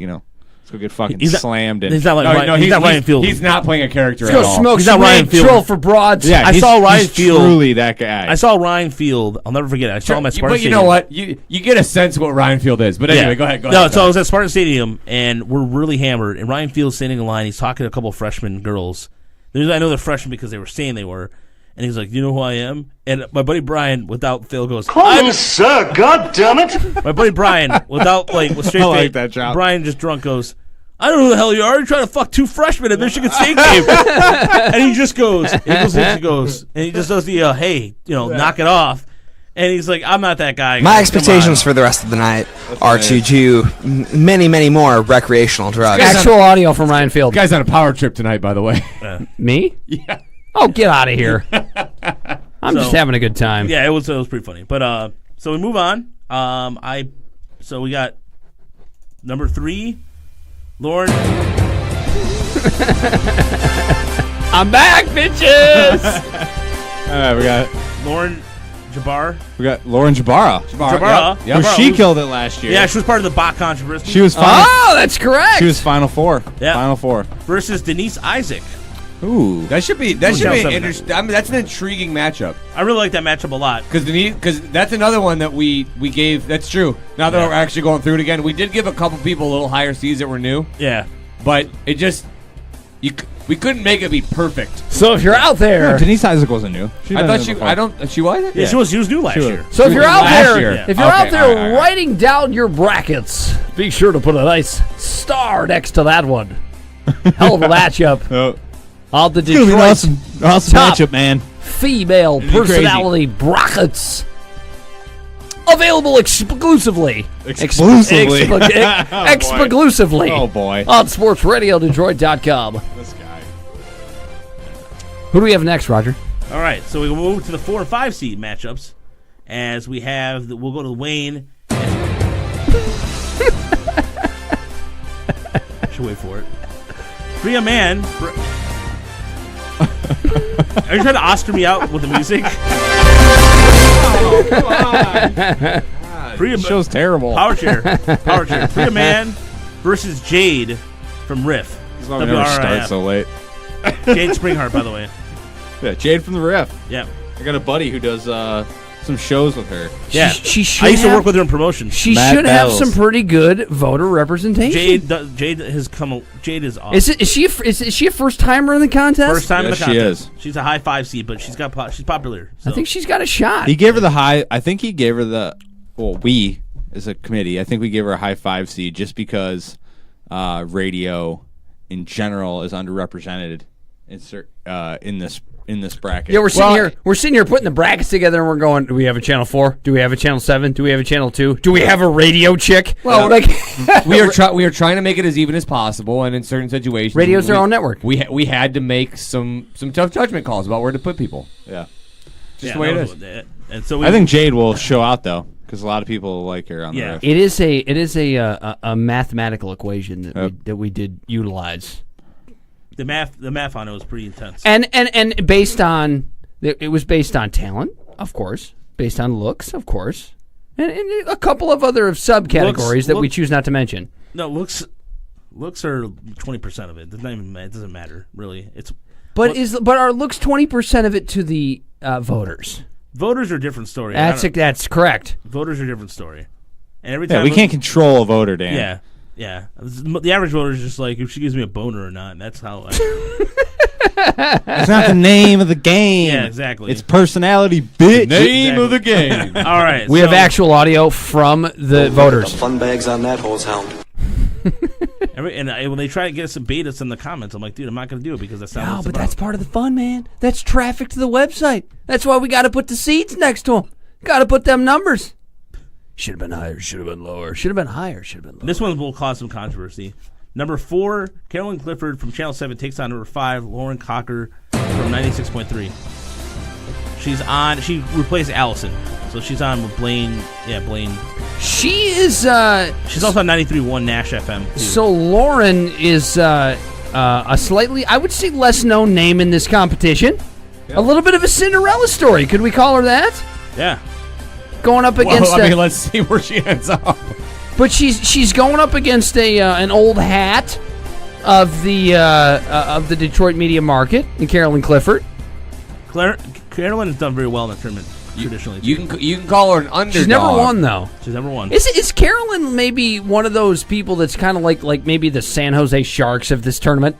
fucking slammed. He's not like he's not Ryan Field. He's not playing a character Let's at go all. smoke He's not Ryan Field. troll for broads. Yeah, I saw Ryan Field. Truly that guy. I saw Ryan Field. I'll never forget it. I saw him at Spartan But you Stadium. know what? You get a sense of what Ryan Field is. But anyway, go ahead. No, so I was at Spartan Stadium, and we're really hammered, and Ryan Field's standing in line. He's talking to a couple of freshman girls. I know they're freshmen because they were saying they were. And he's like, you know who I am? And my buddy Brian, without fail, goes, Call me sir, God damn it! My buddy Brian, with straight face, like that job. Brian just drunk goes, I don't know who the hell you are. You're trying to fuck 2 freshmen at Michigan State game. And he just goes, and he just does the, hey, knock it off. And he's like, I'm not that guy. My expectations for the rest of the night are to do many, many more recreational drugs. Actual audio from Ryan Field. Guy's on a power trip tonight, by the way. Me? Yeah. Oh, get out of here. I'm just having a good time. Yeah, it was pretty funny. But so we move on. So we got number 3, Lauren. I'm back, bitches. All right, we got Lauren Jabbar. We got Lauren Jabara. Yep. She killed it last year. Yeah, she was part of the bot controversy. She was final. Oh, that's correct. She was Final Four. Yeah. Final Four. Versus Denise Isaac. Ooh. That should be interesting. I mean, that's an intriguing matchup. I really like that matchup a lot. Because that's another one that we gave. That's true. Now that we're actually going through it again, we did give a couple people a little higher seeds that were new. Yeah. But it just... We couldn't make it be perfect. So if you're out there... No, Denise Isaac wasn't new. She was? Yeah, she was new last year. So if you're out there, all right. writing down your brackets, be sure to put a nice star next to that one. Hell of a matchup. Oh. All the It's gonna be an Detroit's awesome top matchup, man. female It'd be personality brackets. Available exclusively. Exclusively. Exclusively. Oh, boy. On sportsradiodetroit.com. This guy. Who do we have next, Roger? All right, so we will move to the 4 and 5 seed matchups, as we have. We'll go to Wayne. I should wait for it. Free a man. Are you trying to Oscar me out with the music? Oh, come on. Free a show's terrible. Power chair. Free a man versus Jade from Riff. This is why we never start so late. Jade Springheart, by the way. Yeah, Jade from the Riff. Yeah. I got a buddy who does some shows with her. Yeah. She should I used to work with her in promotion. She should have some pretty good voter representation. Jade has come. Jade is awesome. Is she a first timer in the contest? First time in the contest. She is. She's a high 5 seed, but she's popular. So. I think she's got a shot. He gave her the high. I think he gave her the. Well, we as a committee, I think we gave her a high 5 seed just because radio in general is underrepresented in this bracket. Yeah, we're sitting here putting the brackets together, and we're going, do we have a channel 4? Do we have a channel 7? Do we have a channel 2? Do we have a radio chick? Well, we are trying to make it as even as possible, and in certain situations, radio's their own network. We had to make some tough judgment calls about where to put people. Yeah, just the way it is. And so I think Jade will show out though, because a lot of people like her on the Riff. It is a mathematical equation that we did utilize. The math on it was pretty intense. And based on it was based on talent, of course, based on looks, of course, and a couple of other subcategories that we choose not to mention. No, looks are 20% of it. It doesn't matter really. But are looks 20% of it to the voters? Voters are a different story. That's correct. Voters are a different story. And every time we can't control a voter, Dan. Yeah. The average voter is just like if she gives me a boner or not. And that's how. It's not the name of the game. Yeah, exactly. It's personality, bitch. The name of the game. All right. We have actual audio from the voters. The fun bags on that hole's hound. And when they try to get us to bait us in the comments, I'm like, dude, I'm not going to do it because that's not. No, but that's part of the fun, man. That's traffic to the website. That's why we got to put the seats next to them. Got to put them numbers. Should have been higher. Should have been lower. Should have been higher. Should have been lower. This one will cause some controversy. Number 4, Carolyn Clifford from Channel 7 takes on number 5, Lauren Cocker from 96.3. She's on. She replaced Allison, so she's on with Blaine. Yeah, Blaine. She is. She's also on 93.1 Nash FM. Too. So Lauren is a slightly, I would say, less known name in this competition. Yep. A little bit of a Cinderella story. Could we call her that? Yeah. Going up against. Let's see where she ends up. But she's going up against an old hat of the Detroit media market, and Carolyn Clifford. Carolyn has done very well in the tournament traditionally. You can call her an underdog. She's never won though. She's never won. Is Carolyn maybe one of those people that's kind of like maybe the San Jose Sharks of this tournament?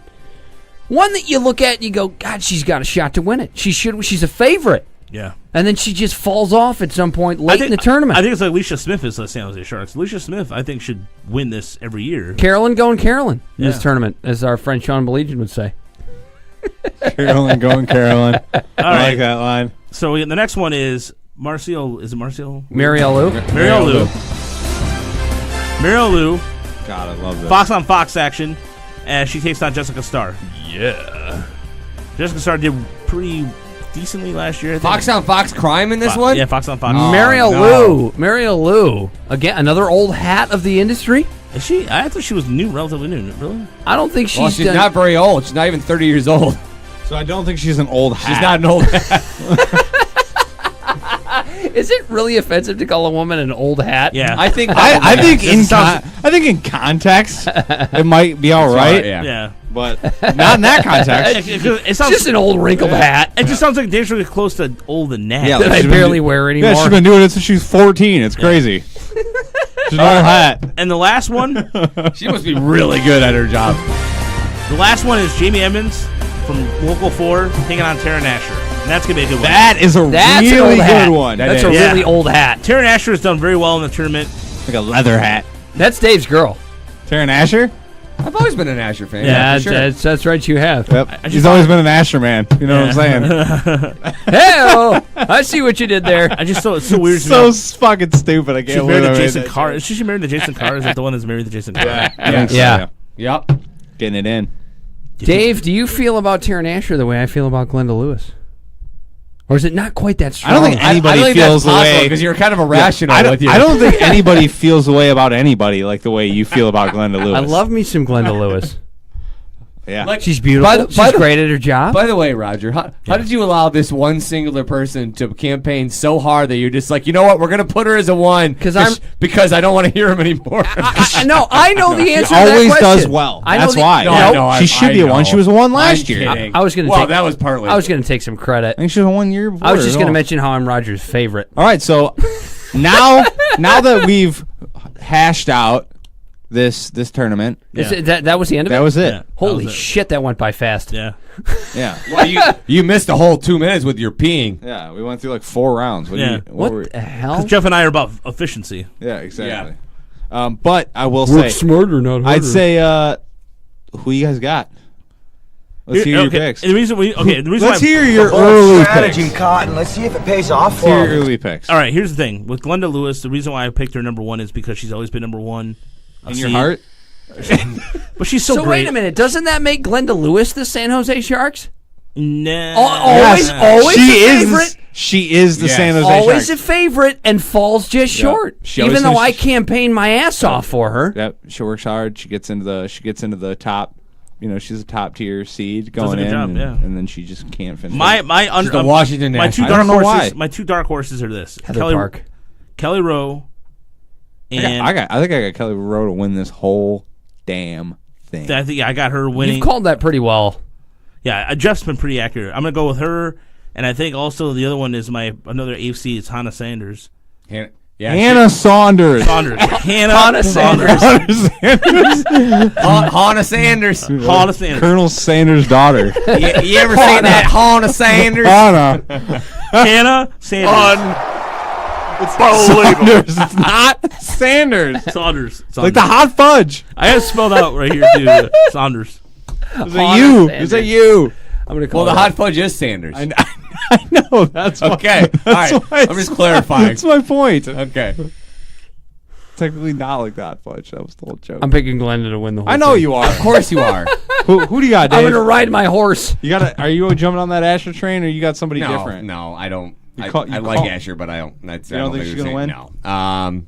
One that you look at and you go, God, she's got a shot to win it. She's a favorite. Yeah. And then she just falls off at some point late in the tournament. I think it's like Alicia Smith is the San Jose Sharks. Alicia Smith, I think, should win this every year. Carolyn going Carolyn in this tournament, as our friend Sean Belegian would say. Carolyn going Carolyn. I like that line. So the next one is Marcial. Is it Marcial? Marielle Lou. Marielle Lou. Marielle Lou. God, I love that. Fox on Fox action as she takes on Jessica Starr. Yeah. Jessica Starr did pretty decently last year. Fox on Fox crime in this one? Yeah, Fox on Fox. Marielle Lou. Again, another old hat of the industry. Is she? I thought she was relatively new. Really? I don't think she's she's not very old. She's not even 30 years old. So I don't think she's an old hat. She's not an old hat. Is it really offensive to call a woman an old hat? Yeah. I think in context it might be all right. Yeah. But not in that context. It sounds just an old wrinkled hat. It just sounds like dangerously close to old and that. Yeah, that I barely wear anymore. Yeah, she's been doing it since she's 14. It's crazy. She's an old hat. And the last one, she must be really good at her job. The last one is Jamie Emmons from Local 4 taking on Tara Nasher. And that's going to be a good one. That is a really good one. That's a really old hat. Tara Nasher has done very well in the tournament. Like a leather hat. That's Dave's girl. Tara Nasher? I've always been an Asher fan. Yeah, for sure. that's right. You have. Yep. He's always been an Asher man. You know what I'm saying? Hey, I see what you did there. I just thought it's so weird. So fucking stupid. I She's can't married believe to I made Jason that Carr. joke. Is she married to Jason Carr? Is that the one that's married to Jason Carr? Yeah. Yep. Getting it in. Dave, do you feel about Taryn Asher the way I feel about Glenda Lewis? Or is it not quite that strong? I don't think anybody feels the way because you're kind of irrational with you. I don't think anybody feels the way about anybody like the way you feel about Glenda Lewis. I love me some Glenda Lewis. Yeah, Like, she's beautiful. She's great at her job. By the way, Roger, how did you allow this one singular person to campaign so hard that you're just like, you know what, we're going to put her as a 1 because I don't want to hear him anymore. No, I know the answer. She always to that question. does well. I know That's the- why. No, she should be a 1. She was a 1 last year. I was going to. Well, that was partly. I was going to take some credit. I think she was a 1 year before. I was just going to mention how I'm Roger's favorite. All right, so now that we've hashed out this tournament, That was the end of it? that was it. Yeah. Holy shit, that went by fast. Yeah. Yeah. Well, you missed a whole 2 minutes with your peeing. Yeah, we went through like 4 rounds. What the hell? Because Jeff and I are about efficiency. Yeah, exactly. But I will Work say, smarter, not harder. I'd say, who you guys got? Let's hear your picks. The reason Let's why- hear your early strategy, picks. Cotton. Let's see if it pays off Let's for hear him. your early picks. All right, here's the thing. With Glenda Lewis, the reason why I picked her number 1 is because she's always been number 1. In your heart? But she's so great. wait a minute. Doesn't that make Glenda Lewis the San Jose Sharks? Nah. Always she a favorite. She is the San Jose Always Sharks. a favorite and falls just short. She always Even though says I campaign my ass off for her. Yep, she works hard. She gets into the top. You know, she's a top tier seed Does a going good in, job, and then she just can't finish. the Washington my Nationals. two I don't dark know horses. why. My 2 dark horses are this: Heather Park. Kelly Rowe, and I think I got Kelly Rowe to win this whole damn thing. I think I got her winning. You've called that pretty well. Yeah, Jeff's been pretty accurate. I'm gonna go with her, and I think also the other one is another AFC is Hannah Sanders. Hannah Saunders. Hannah Sanders. Hannah Sanders. Hannah Sanders. Colonel Sanders' daughter. You ever seen that Hannah Sanders? Hannah Sanders. Saunders. It's not Sanders. Saunders. Like the hot fudge. I have it spelled out right here too. Saunders. It's a U. It's a U. I'm gonna call Well, the hot fudge is Sanders. I know. That's okay. All right. I'm just clarifying. That's my point. Okay. Technically not like the hot fudge. That was the whole joke. I'm picking Glenda to win the whole I know thing. you are. Of course you are. Who do you got, Dave? I'm gonna ride my horse. You got? Are you jumping on that Asher train, or you got somebody different? No, I don't. I like Asher, but I don't. I don't think she's gonna win? No.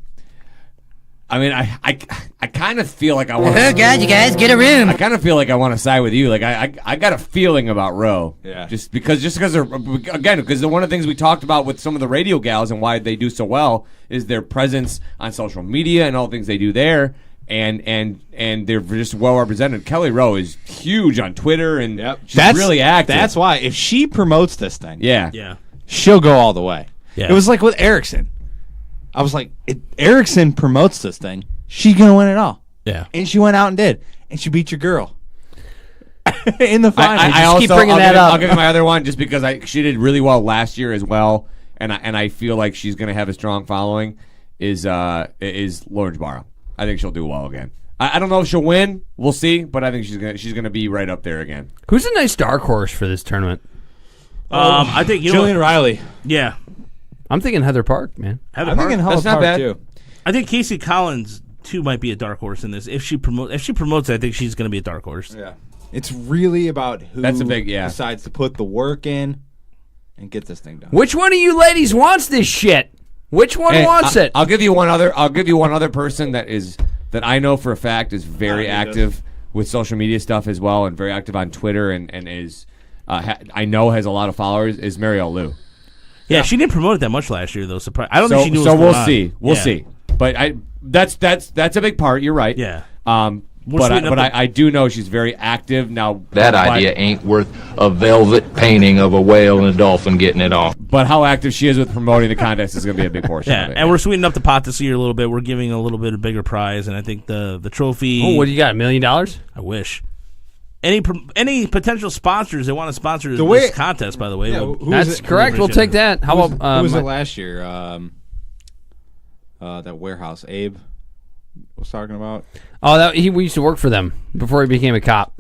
I mean, I kind of feel like I want. Oh God, you guys get a room. I kind of feel like I want to side with you. Like I got a feeling about Roe. Yeah. Just because they're again because one of the things we talked about with some of the radio gals and why they do so well is their presence on social media and all the things they do there. And they're just well represented. Kelly Rowe is huge on Twitter and she's really active. That's why if she promotes this thing, Yeah. she'll go all the way. Yeah. It was like with Erickson. I was like, if Erickson promotes this thing, she's gonna win it all. Yeah. And she went out and did, and she beat your girl in the final. I also keep bringing that up. I'll give you my other one just because she did really well last year as well, and I feel like she's going to have a strong following. Is Lawrence Barra. I think she'll do well again. I don't know if she'll win. We'll see, but I think she's gonna be right up there again. Who's a nice dark horse for this tournament? I think Jillian Riley. Yeah. I'm thinking Heather Park, man. Heather I'm Park. thinking That's not Park bad. too. I think Casey Collins too might be a dark horse in this. If she promotes it, I think she's going to be a dark horse. Yeah. It's really about who That's a big decides to put the work in and get this thing done. Which one of you ladies wants this shit? Which one wants it? I'll give you one other person that I know for a fact is very active with social media stuff as well, and very active on Twitter, and is I know has a lot of followers. Is Marielle Liu. Yeah, she didn't promote it that much last year, though. I don't think she knew. So what was we'll going on. see. We'll see. But that's a big part. You're right. Yeah. But I do know she's very active now. That idea ain't worth a velvet painting of a whale and a dolphin getting it on. But how active she is with promoting the contest is going to be a big portion Yeah, of it. and we're sweetening up the pot this year a little bit. We're giving a little bit of bigger prize, and I think the trophy. Oh, what do you got? $1 million? I wish. Any potential sponsors that want to sponsor this contest, by the way. That's correct. We'll take that. How about who was it last year? That warehouse, Abe. was talking about? Oh, we used to work for them before he became a cop.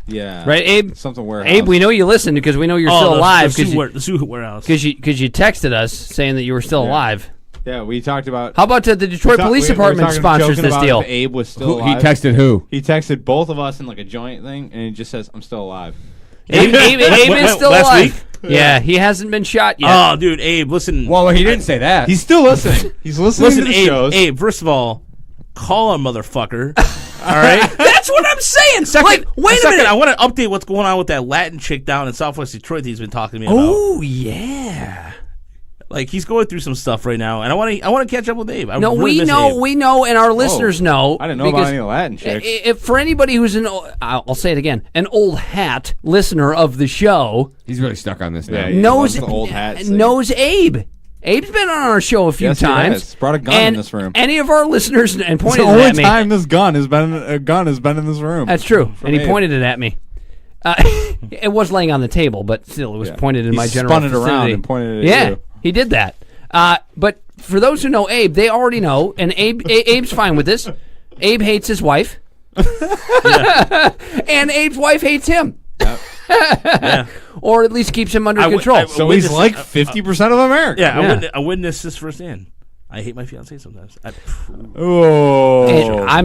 Yeah. Right, Abe? Something warehouse. Abe, we know you listened because we know you're still alive. The suit warehouse. Because you texted us saying that you were still alive. Yeah, we talked about... How about the Detroit Police Department sponsors this deal? Abe was still He alive. texted who? He texted both of us in like a joint thing, and he just says, I'm still alive. Abe is still last alive. week? Yeah, he hasn't been shot yet. Oh, dude, Abe, listen. Well, he didn't say that. He's still listening. He's listening to the shows. Abe, first of all, call a motherfucker. All right? That's what I'm saying. Wait a minute. I want to update what's going on with that Latin chick down in Southwest Detroit that he's been talking to me about. Oh, yeah. Like, he's going through some stuff right now, and I want to catch up with Abe. No, we know, and our listeners know. I didn't know about any Latin chicks. If for anybody who's I'll say it again, an old hat listener of the show, he's really stuck on this now. knows the old hat knows Abe. Abe's been on our show a few Yes, times. He has. Brought a gun in this room. Any of our listeners and pointed it's the it only at me. time this gun has been in this room. That's true, and he Abe. pointed it at me. It was laying on the table, but still, it was pointed in my general spun it vicinity. around and pointed it at you. He did that. But for those who know Abe, they already know, and Abe's fine with this. Abe hates his wife, and Abe's wife hates him. Or at least keeps him under control. So he's like 50% of America. Yeah, I witnessed this firsthand. I hate my fiance sometimes. I'm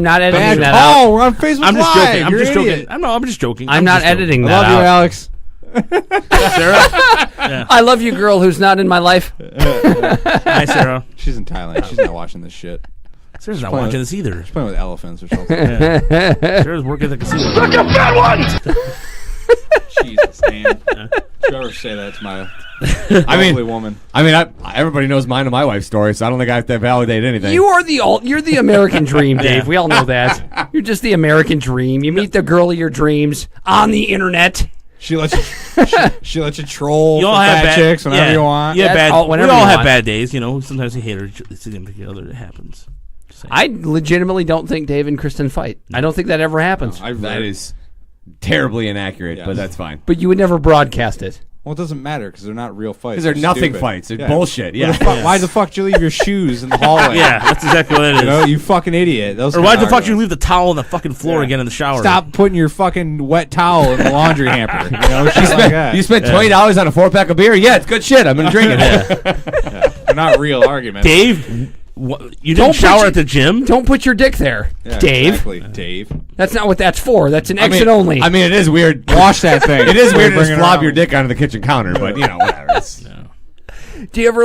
not editing that out. out. We're on Facebook I'm just Live. joking. I'm You're just an joking. idiot. I'm just joking. I'm not editing that I love you, out. Alex. Sarah? I love you, girl who's not in my life. Hi, Sarah. She's in Thailand. She's not watching this shit. Sarah's not watching this either. She's playing with elephants or something. Sarah's working at the casino. Look at that one! Jesus, Dan. Should ever say that to my lovely woman? I mean, everybody knows mine and my wife's story, so I don't think I have to validate anything. You're the American dream, Dave. We all know that. You're just the American dream. You meet the girl of your dreams on the internet. She lets you, she lets you troll You all for have bad chicks whenever you want. Yeah, That's all- we whenever all you have want. bad days. You know, sometimes you hate her significant other. It happens. I legitimately don't think Dave and Kristen fight. I don't think that ever happens. That is terribly inaccurate, but that's fine. But you would never broadcast it. Well, it doesn't matter because they're not real fights. Because they're nothing stupid. fights. They're bullshit. Yeah. Why the fuck did you leave your shoes in the hallway? Yeah, that's exactly what it is. You know, you fucking idiot. Those Or why the are fuck you leave the towel on the fucking floor again in the shower? Stop putting your fucking wet towel in the laundry hamper. You know, shit like that. You spent $20 on a 4-pack of beer? Yeah, it's good shit. I'm going to drink it. They're not real arguments. Dave, you didn't shower at the gym? Don't put your dick there, Yeah, Dave. Exactly, Dave. That's not what that's for. That's an exit only. I mean, it is weird. Wash that thing. It is weird to Bring just it flop around. your dick onto the kitchen counter, but, you know, whatever. It's, Do you ever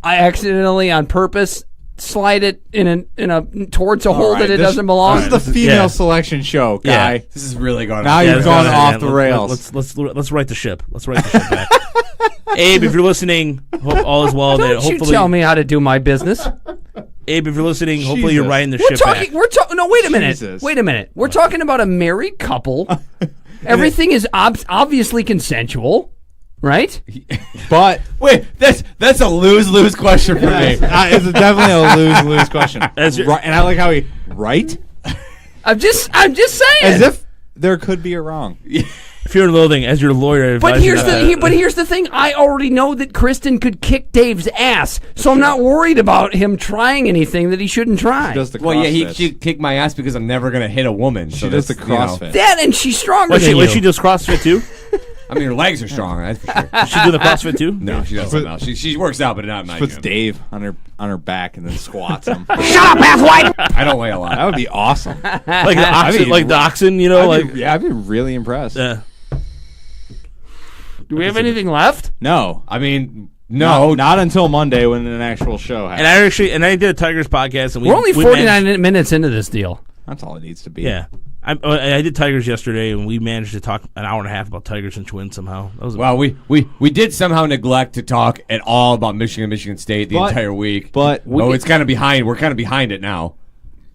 I accidentally on purpose slide it in a towards a hole right, that it this- doesn't belong? This is the female selection show, guy. this is really going Now on. you've gone off the rails. Let's right the ship. Let's right the ship back. Abe, if you're listening, hope all is well. Don't you hopefully, tell me how to do my business. Abe, if you're listening, hopefully you're Jesus. riding the We're ship talking. back. No, wait a minute. Jesus. Wait a minute. We're talking about a married couple. Everything is obviously consensual, right? But Wait, that's a lose-lose question for me. it's definitely a lose-lose question. Right, and I like how he right I'm just saying. as if there could be a wrong. Fear and loathing, as your lawyer. But advised here's you the not to- here's the thing. I already know that Kristen could kick Dave's ass, so I'm not worried about him trying anything that he shouldn't try. Does the Well, yeah, CrossFit. she kicked my ass because I'm never going to hit a woman. So She does the that's, you know, CrossFit. That and she's stronger Was than you. she does CrossFit too? I mean, her legs are strong, that's for sure. Does she do the CrossFit too? No, she does something else. She works out, but not in my Puts gym. Dave on her back and then squats him. Shut up, asswipe! I don't weigh a lot. That would be awesome. Like the oxen, like the oxen, you know, I'd be really impressed. Do we have anything left? No, I mean, no, not until Monday when an actual show happens. And I did a Tigers podcast, and We're only 49 minutes into this deal. That's all it needs to be. Yeah. I did Tigers yesterday, and we managed to talk an hour and a half about Tigers and Twins somehow. That was well, we did somehow neglect to talk at all about Michigan State the entire week. But it's kind of behind. We're kind of behind it now.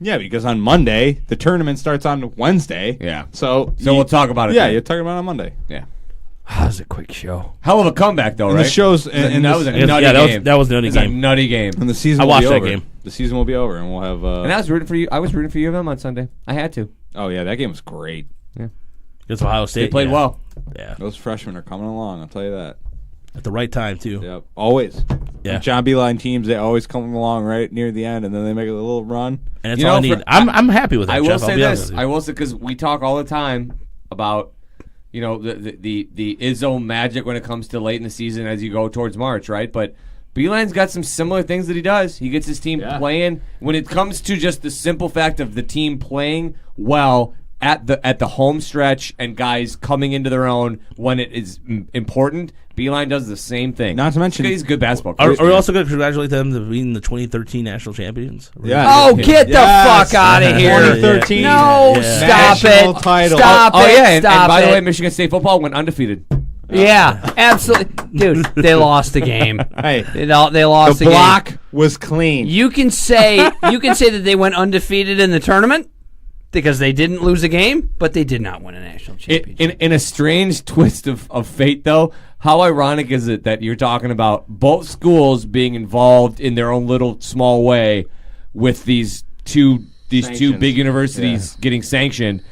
Yeah, because on Monday the tournament starts on Wednesday. Yeah. So we'll talk about it. Yeah, then. you'll talk about it on Monday. Yeah. That was a quick show. Hell of a comeback, though, And right? the show's and that was a yeah, nutty game. that was a nutty It was a game. nutty game. And the season I will watched be that over. game. The season will be over, and we'll have. And I was rooting for you. I was rooting for you of them on Sunday. I had to. Oh yeah, that game was great. Yeah. It's Ohio State. They played well. Yeah. Those freshmen are coming along. I'll tell you that. at the right time too. Yep, always. Yeah. John Beeline teams, they always come along right near the end, and then they make a little run. And it's all I need. I'm happy with that. I will Jeff, say this. I will say because we talk all the time about the Izzo magic when it comes to late in the season as you go towards March, right? But Beeline's got some similar things that he does. He gets his team playing. When it comes to just the simple fact of the team playing well at the home stretch and guys coming into their own when it is important, Beeline does the same thing. Not to mention, he's a good basketball coach. Are we also going to congratulate them to being the 2013 national champions? Yeah. Oh, get the fuck out of here! 2013. No, stop it! Title. Stop it! And by the way, Michigan State football went undefeated. Yeah, absolutely, dude. They lost the game. Hey, they lost the game. The block was clean. You can say that they went undefeated in the tournament because they didn't lose a game, but they did not win a national championship. In a strange twist of fate, though, how ironic is it that you're talking about both schools being involved in their own little small way with these two big universities getting sanctioned?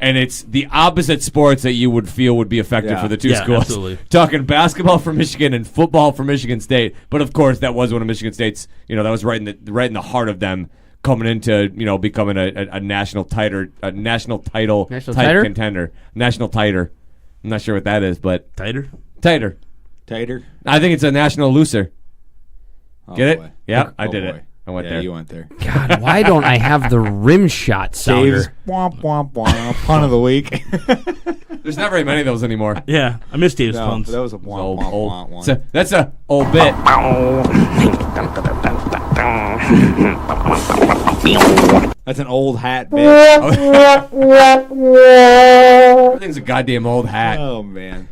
And it's the opposite sports that you would feel would be effective for the two schools. Absolutely. Talking basketball for Michigan and football for Michigan State, but of course that was one of Michigan State's. That was right in the heart of them coming into becoming a national title contender. National titer. I'm not sure what that is, but Titer. I think it's a national loser. Get it? Boy. Yeah, I did it. I went there. You went there. God, why don't I have the rim shot sounder? Dave's womp womp womp pun of the week. There's not very many of those anymore. Yeah, I miss Dave's puns. That was a womp womp womp one. So that's a old bit. That's an old hat bit. Everything's a goddamn old hat. Oh man.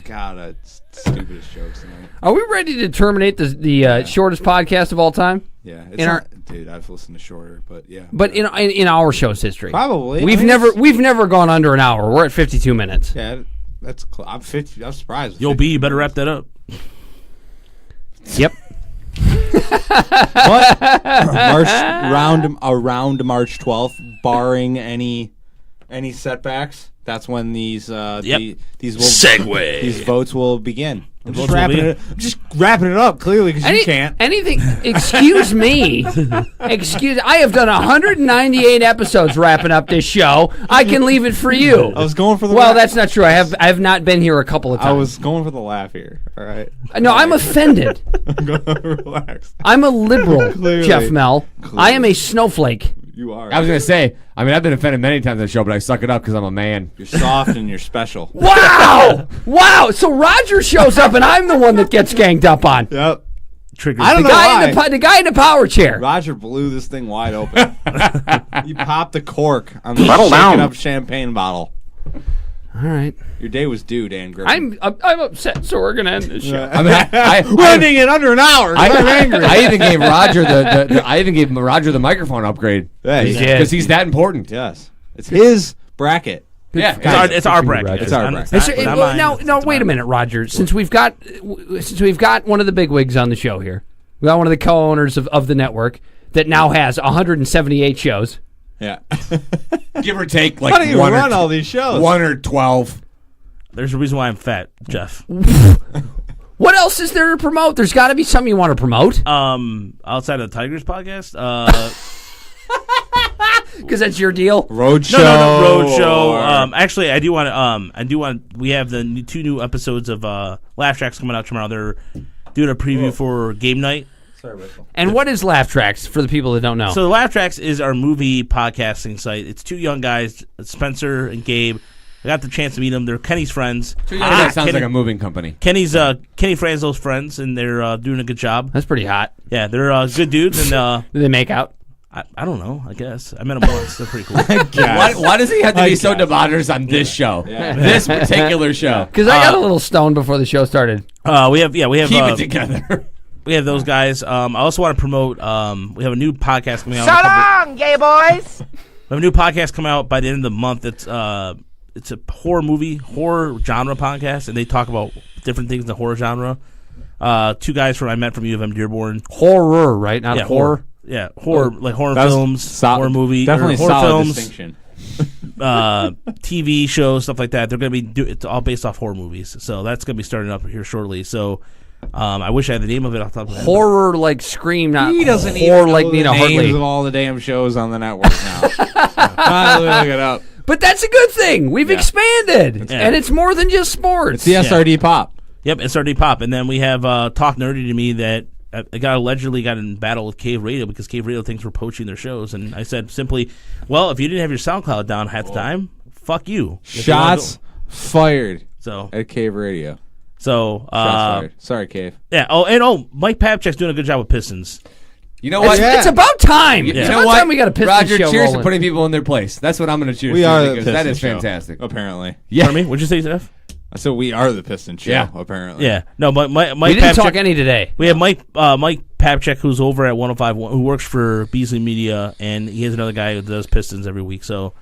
God, that's stupidest jokes tonight. Are we ready to terminate the shortest podcast of all time? Yeah, dude, I've listened to shorter, but yeah. But in our show's history, probably we've never gone under an hour. We're at 52 minutes. Yeah, that's I'm 50. I'm surprised. Yo, B, you better wrap that up. Yep. But around March 12th, barring any setbacks, that's when these votes will begin. I'm just wrapping it up clearly because you can't. Anything? Excuse me. I have done 198 episodes wrapping up this show. I can leave it for you. I was going for the. Well, that's not true. I have not been here a couple of times. I was going for the laugh here. All right. No, I'm offended. Relax. I'm a liberal, Clearly. Jeff Mel. I am a snowflake. You are. I was going to say, I've been offended many times on the show, but I suck it up because I'm a man. You're soft and you're special. Wow! Wow! So Roger shows up and I'm the one that gets ganged up on. Yep. Triggers. I don't know why. The guy in the power chair. Roger blew this thing wide open. He popped the cork on the shaken up champagne bottle. All right. Your day was due, Dan Griffin. I'm upset, so we're gonna end this show. We're ending in under an hour. I'm angry. I even gave Roger the microphone upgrade. Yeah, because he's that important. Yes, it's his bracket. Yeah, it's our bracket. It's our bracket. Now wait a minute, Roger. Since we've got one of the big wigs on the show here, we got one of the co-owners of the network that now has 178 shows. Yeah. Give or take, How do you run all these shows? 1 or 12. There's a reason why I'm fat, Jeff. What else is there to promote? There's got to be something you want to promote. Outside of the Tigers podcast, because that's your deal. Roadshow. No, Roadshow. Actually, I do want. We have the 2 new episodes of Laugh Tracks coming out tomorrow. They're doing a preview for game night. And what is Laugh Tracks for the people that don't know? So Laugh Tracks is our movie podcasting site. It's 2 young guys, Spencer and Gabe. I got the chance to meet them. They're Kenny's friends. 2 young guys sounds like a moving company. Kenny Franzo's friends, and they're doing a good job. That's pretty hot. Yeah, they're good dudes. And do they make out? I don't know. I guess I met them once. They're pretty cool. Why does he have to be so debonair's on this show? Yeah. This particular show? Because I got a little stoned before the show started. We have keep it together. We have those guys. I also want to promote. We have a new podcast coming out. So long, gay boys. We have a new podcast coming out by the end of the month. It's a horror genre podcast, and they talk about different things in the horror genre. 2 guys I met from U of M Dearborn. Horror, right? Not horror. Yeah, horror, like horror films, horror movie, definitely horror solid films. distinction. TV shows, stuff like that. They're going to be it's all based off horror movies. So that's going to be starting up here shortly. So I wish I had the name of it off the top of my head. Horror like Scream, not He doesn't horror even like know Nina the names Hartley. of all the damn shows on the network now. I'll look it up. But that's a good thing. We've expanded, and it's more than just sports. It's the SRD Pop. Yep, SRD Pop. And then we have Talk Nerdy to Me that allegedly got in battle with Cave Radio because Cave Radio thinks we're poaching their shows. And I said simply, well, if you didn't have your SoundCloud down half the time, fuck you. Shots fired So at Cave Radio. So, Shots fired. Sorry, Cave. Yeah. Mike Papchak's doing a good job with Pistons. You know what? It's about time. You It's know about what? time we got a Pistons Roger, show cheers rolling. to putting people in their place. That's what I'm going to cheers We to are the because Pistons that is show, fantastic. apparently. Yeah. Pardon me? What'd you say, Geoff? So we are the Pistons show, apparently. Yeah. No, but Mike We didn't Papchak, talk any today. We have Mike Papchak, who's over at 105.1, who works for Beasley Media, and he has another guy who does Pistons every week. So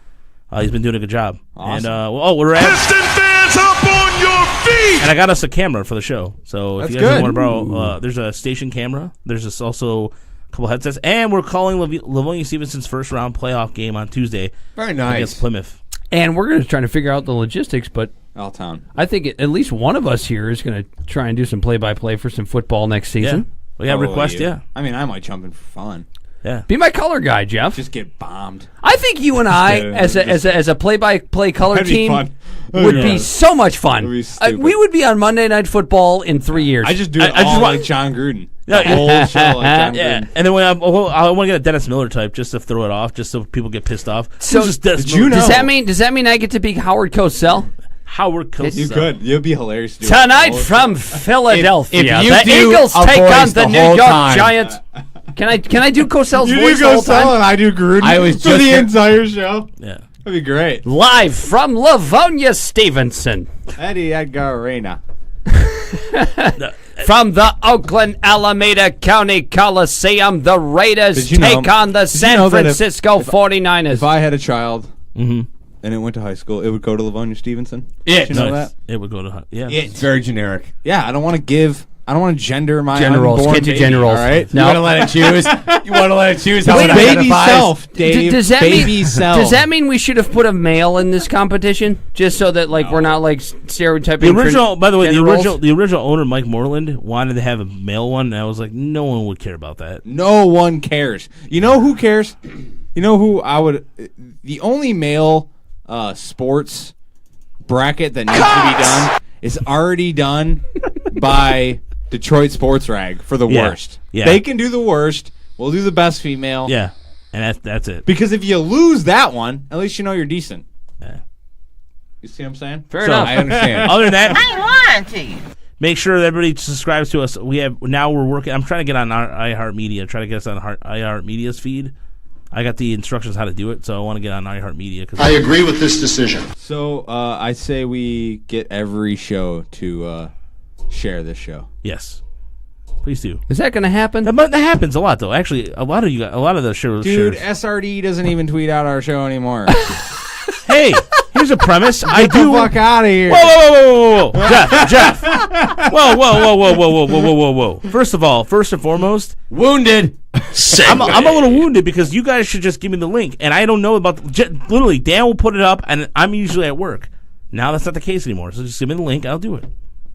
he's been doing a good job. Awesome. And we're at Piston fans up on your feet! and I got us a camera for the show. So if That's you guys good. want to borrow, there's a station camera. There's also a couple headsets, and we're calling Livonia Stevenson's first round playoff game on Tuesday. Very nice. Against Plymouth. And we're going to try to figure out the logistics, but All town. I think at least one of us here is going to try and do some play-by-play for some football next season. Yeah. We got requests, yeah. I mean, I might jump in for fun. Yeah. Be my color guy, Geoff. Just get bombed. I think you and I, as a play-by-play color That'd be team, fun. would be so much fun. That'd be stupid. We would be on Monday Night Football in 3 years. I just do it I just all want- like John Gruden. Yeah. The whole show like John Yeah, Gruden. and then I want to get a Dennis Miller type just to throw it off, just so people get pissed off. So, Who's this Dennis did Miller? you know- Does that mean I get to be Howard Cosell? Howard Cosell. You could. You'd be hilarious. to do it. Tonight All the from time. Philadelphia, if you the do Eagles a take voice on the the New whole York time. Giants. Can I do Cosell's You voice do the whole Cosell time? and I do Gruden I was for just the gonna- entire show. Yeah. That'd be great. Live from Livonia Stevenson. Eddie Edgar Arena. From the Oakland Alameda County Coliseum, the Raiders Did you know- take on the did you San know that Francisco 49ers. If I had a child Mm-hmm. and it went to high school, it would go to Livonia Stevenson. It. Did you know Nice. that? It would go to yeah. It's very generic. Yeah, I don't want to gender my Generals, unborn get to baby, generals. all right? No. You want to let it choose? You want to let it choose how Wait, it baby identifies? self, Dave. Does that baby mean? self. Does that mean we should have put a male in this competition, just so that we're not stereotyping? The original, by the way, gender roles? the original owner, Mike Moreland, wanted to have a male one, and I was like, no one would care about that. No one cares. You know who cares? You know who I would... The only male sports bracket that needs to be done is already done by Detroit Sports Rag for the worst. Yeah. They can do the worst. We'll do the best female. Yeah, and that's it. Because if you lose that one, at least you know you're decent. Yeah. You see what I'm saying? Fair enough. I understand. Other than that, I ain't lying to you. make sure that everybody subscribes to us. We're working. I'm trying to get on our iHeartMedia. Try to get us on iHeartMedia's feed. I got the instructions how to do it, so I want to get on iHeartMedia. I agree with this decision. So I say we get every show to share this show. Yes, please do. Is that going to happen? That happens a lot, though. Actually, a lot of the shows. Dude, shares. SRD doesn't even tweet out our show anymore. Hey, here's a premise. I Get do. the fuck out of here. Whoa, Jeff. Whoa. First and foremost, Wounded. I'm a little wounded because you guys should just give me the link, and I don't know about. Literally, Dan will put it up, and I'm usually at work. Now that's not the case anymore. So just give me the link. I'll do it.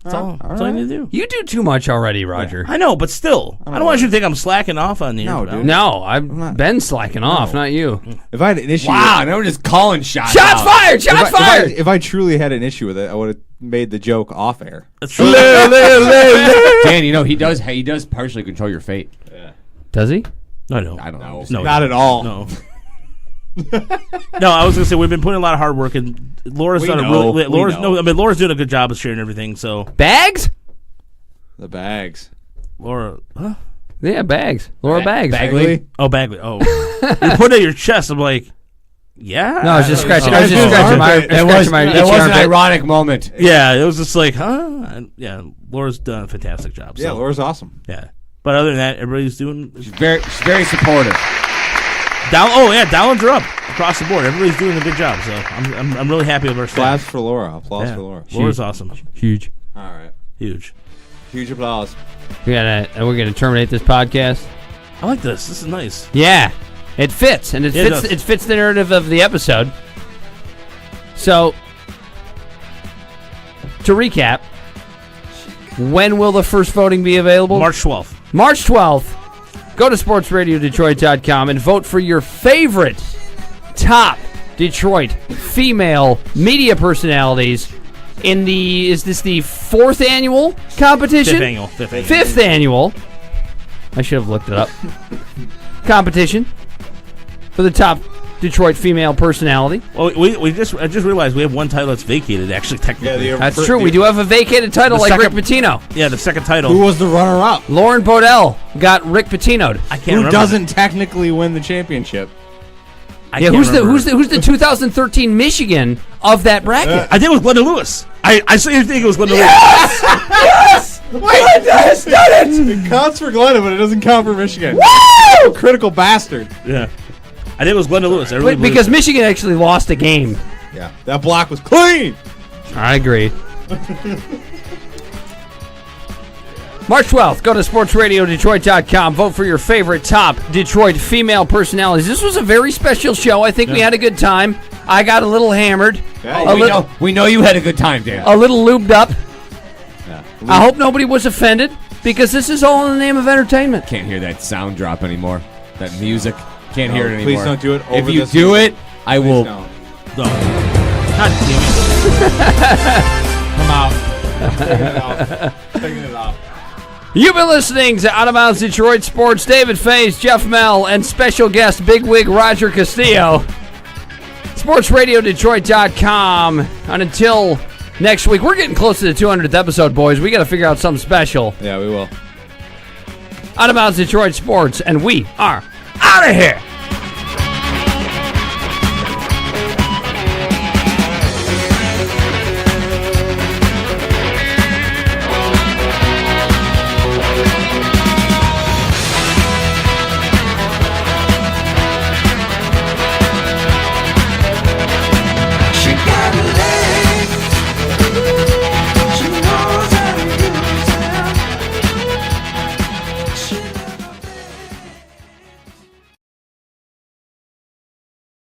That's all I need to do. You do too much already, Roger. I know, but still, I don't want you to think I'm slacking off on you. No, dude. No, I've been slacking off, not you. If I had an issue Wow, now we're just calling shots. Shots out. fired! Shots fired! if I truly had an issue with it, I would have made the joke off air. That's true. Dan, he does partially control your fate. Does he? I don't know. No, Not at all. No. No, I was gonna say we've been putting a lot of hard work, and Laura's We done know. a really. We know. Laura's doing a good job of sharing everything. So Bags? The bags. Laura, huh? Yeah, Bags. Laura Bags. Bagley? Oh, Bagley. Oh, you put it at your chest. I'm like, yeah. No, I was just scratching. Oh. I was just scratching my. That was an ironic moment. Yeah, it was just like, huh? And, yeah, Laura's done a fantastic job. So. Yeah, Laura's awesome. Yeah, but other than that, everybody's doing. She's very supportive. Downloads are up across the board. Everybody's doing a good job. So I'm really happy with our Applause staff. for Laura. Applause for Laura. Laura's awesome. Huge. All right. Huge. Huge applause. We're gonna terminate this podcast. I like this. This is nice. Yeah, it fits, and it Yeah, it fits. does. It fits the narrative of the episode. So, to recap, when will the first voting be available? March 12th. March 12th. Go to sportsradiodetroit.com and vote for your favorite top Detroit female media personalities in the, is this the 4th annual competition? Fifth annual. I should have looked it up. Competition for the top Detroit female personality. Well, I just realized we have one title that's vacated, actually, technically. Yeah, that's true. We do have a vacated title like Rick Pitino. Yeah, the second title. Who was the runner-up? Lauren Bodell got Rick Pitino'd. I can't Who remember. doesn't technically win the championship? Who's the 2013 Michigan of that bracket? I think it was Glenda Lewis. I think it was Glenda Lewis. Yes! Glenda has done it! It counts for Glenda, but it doesn't count for Michigan. Woo! Critical bastard. Yeah. I think it was Glenda Lewis. Because Michigan actually lost a game. Yeah. That block was clean. I agree. March 12th, go to sportsradiodetroit.com. Vote for your favorite top Detroit female personalities. This was a very special show. I think we had a good time. I got a little hammered. Yeah, we know you had a good time, Dan. A little lubed up. Yeah. I hope nobody was offended, because this is all in the name of entertainment. Can't hear that sound drop ananymore. That music. Can't hear it anymore. Please don't do it over If you this do music. it, I will. No. God damn it. Come out. Taking it off. You've been listening to Out of Bounds Detroit Sports. David Faze, Geoff Mell, and special guest Big Wig Roger Castillo. SportsRadioDetroit.com. And until next week, we're getting close to the 200th episode, boys. We got to figure out something special. Yeah, we will. Out of Bounds Detroit Sports, and we are out of here.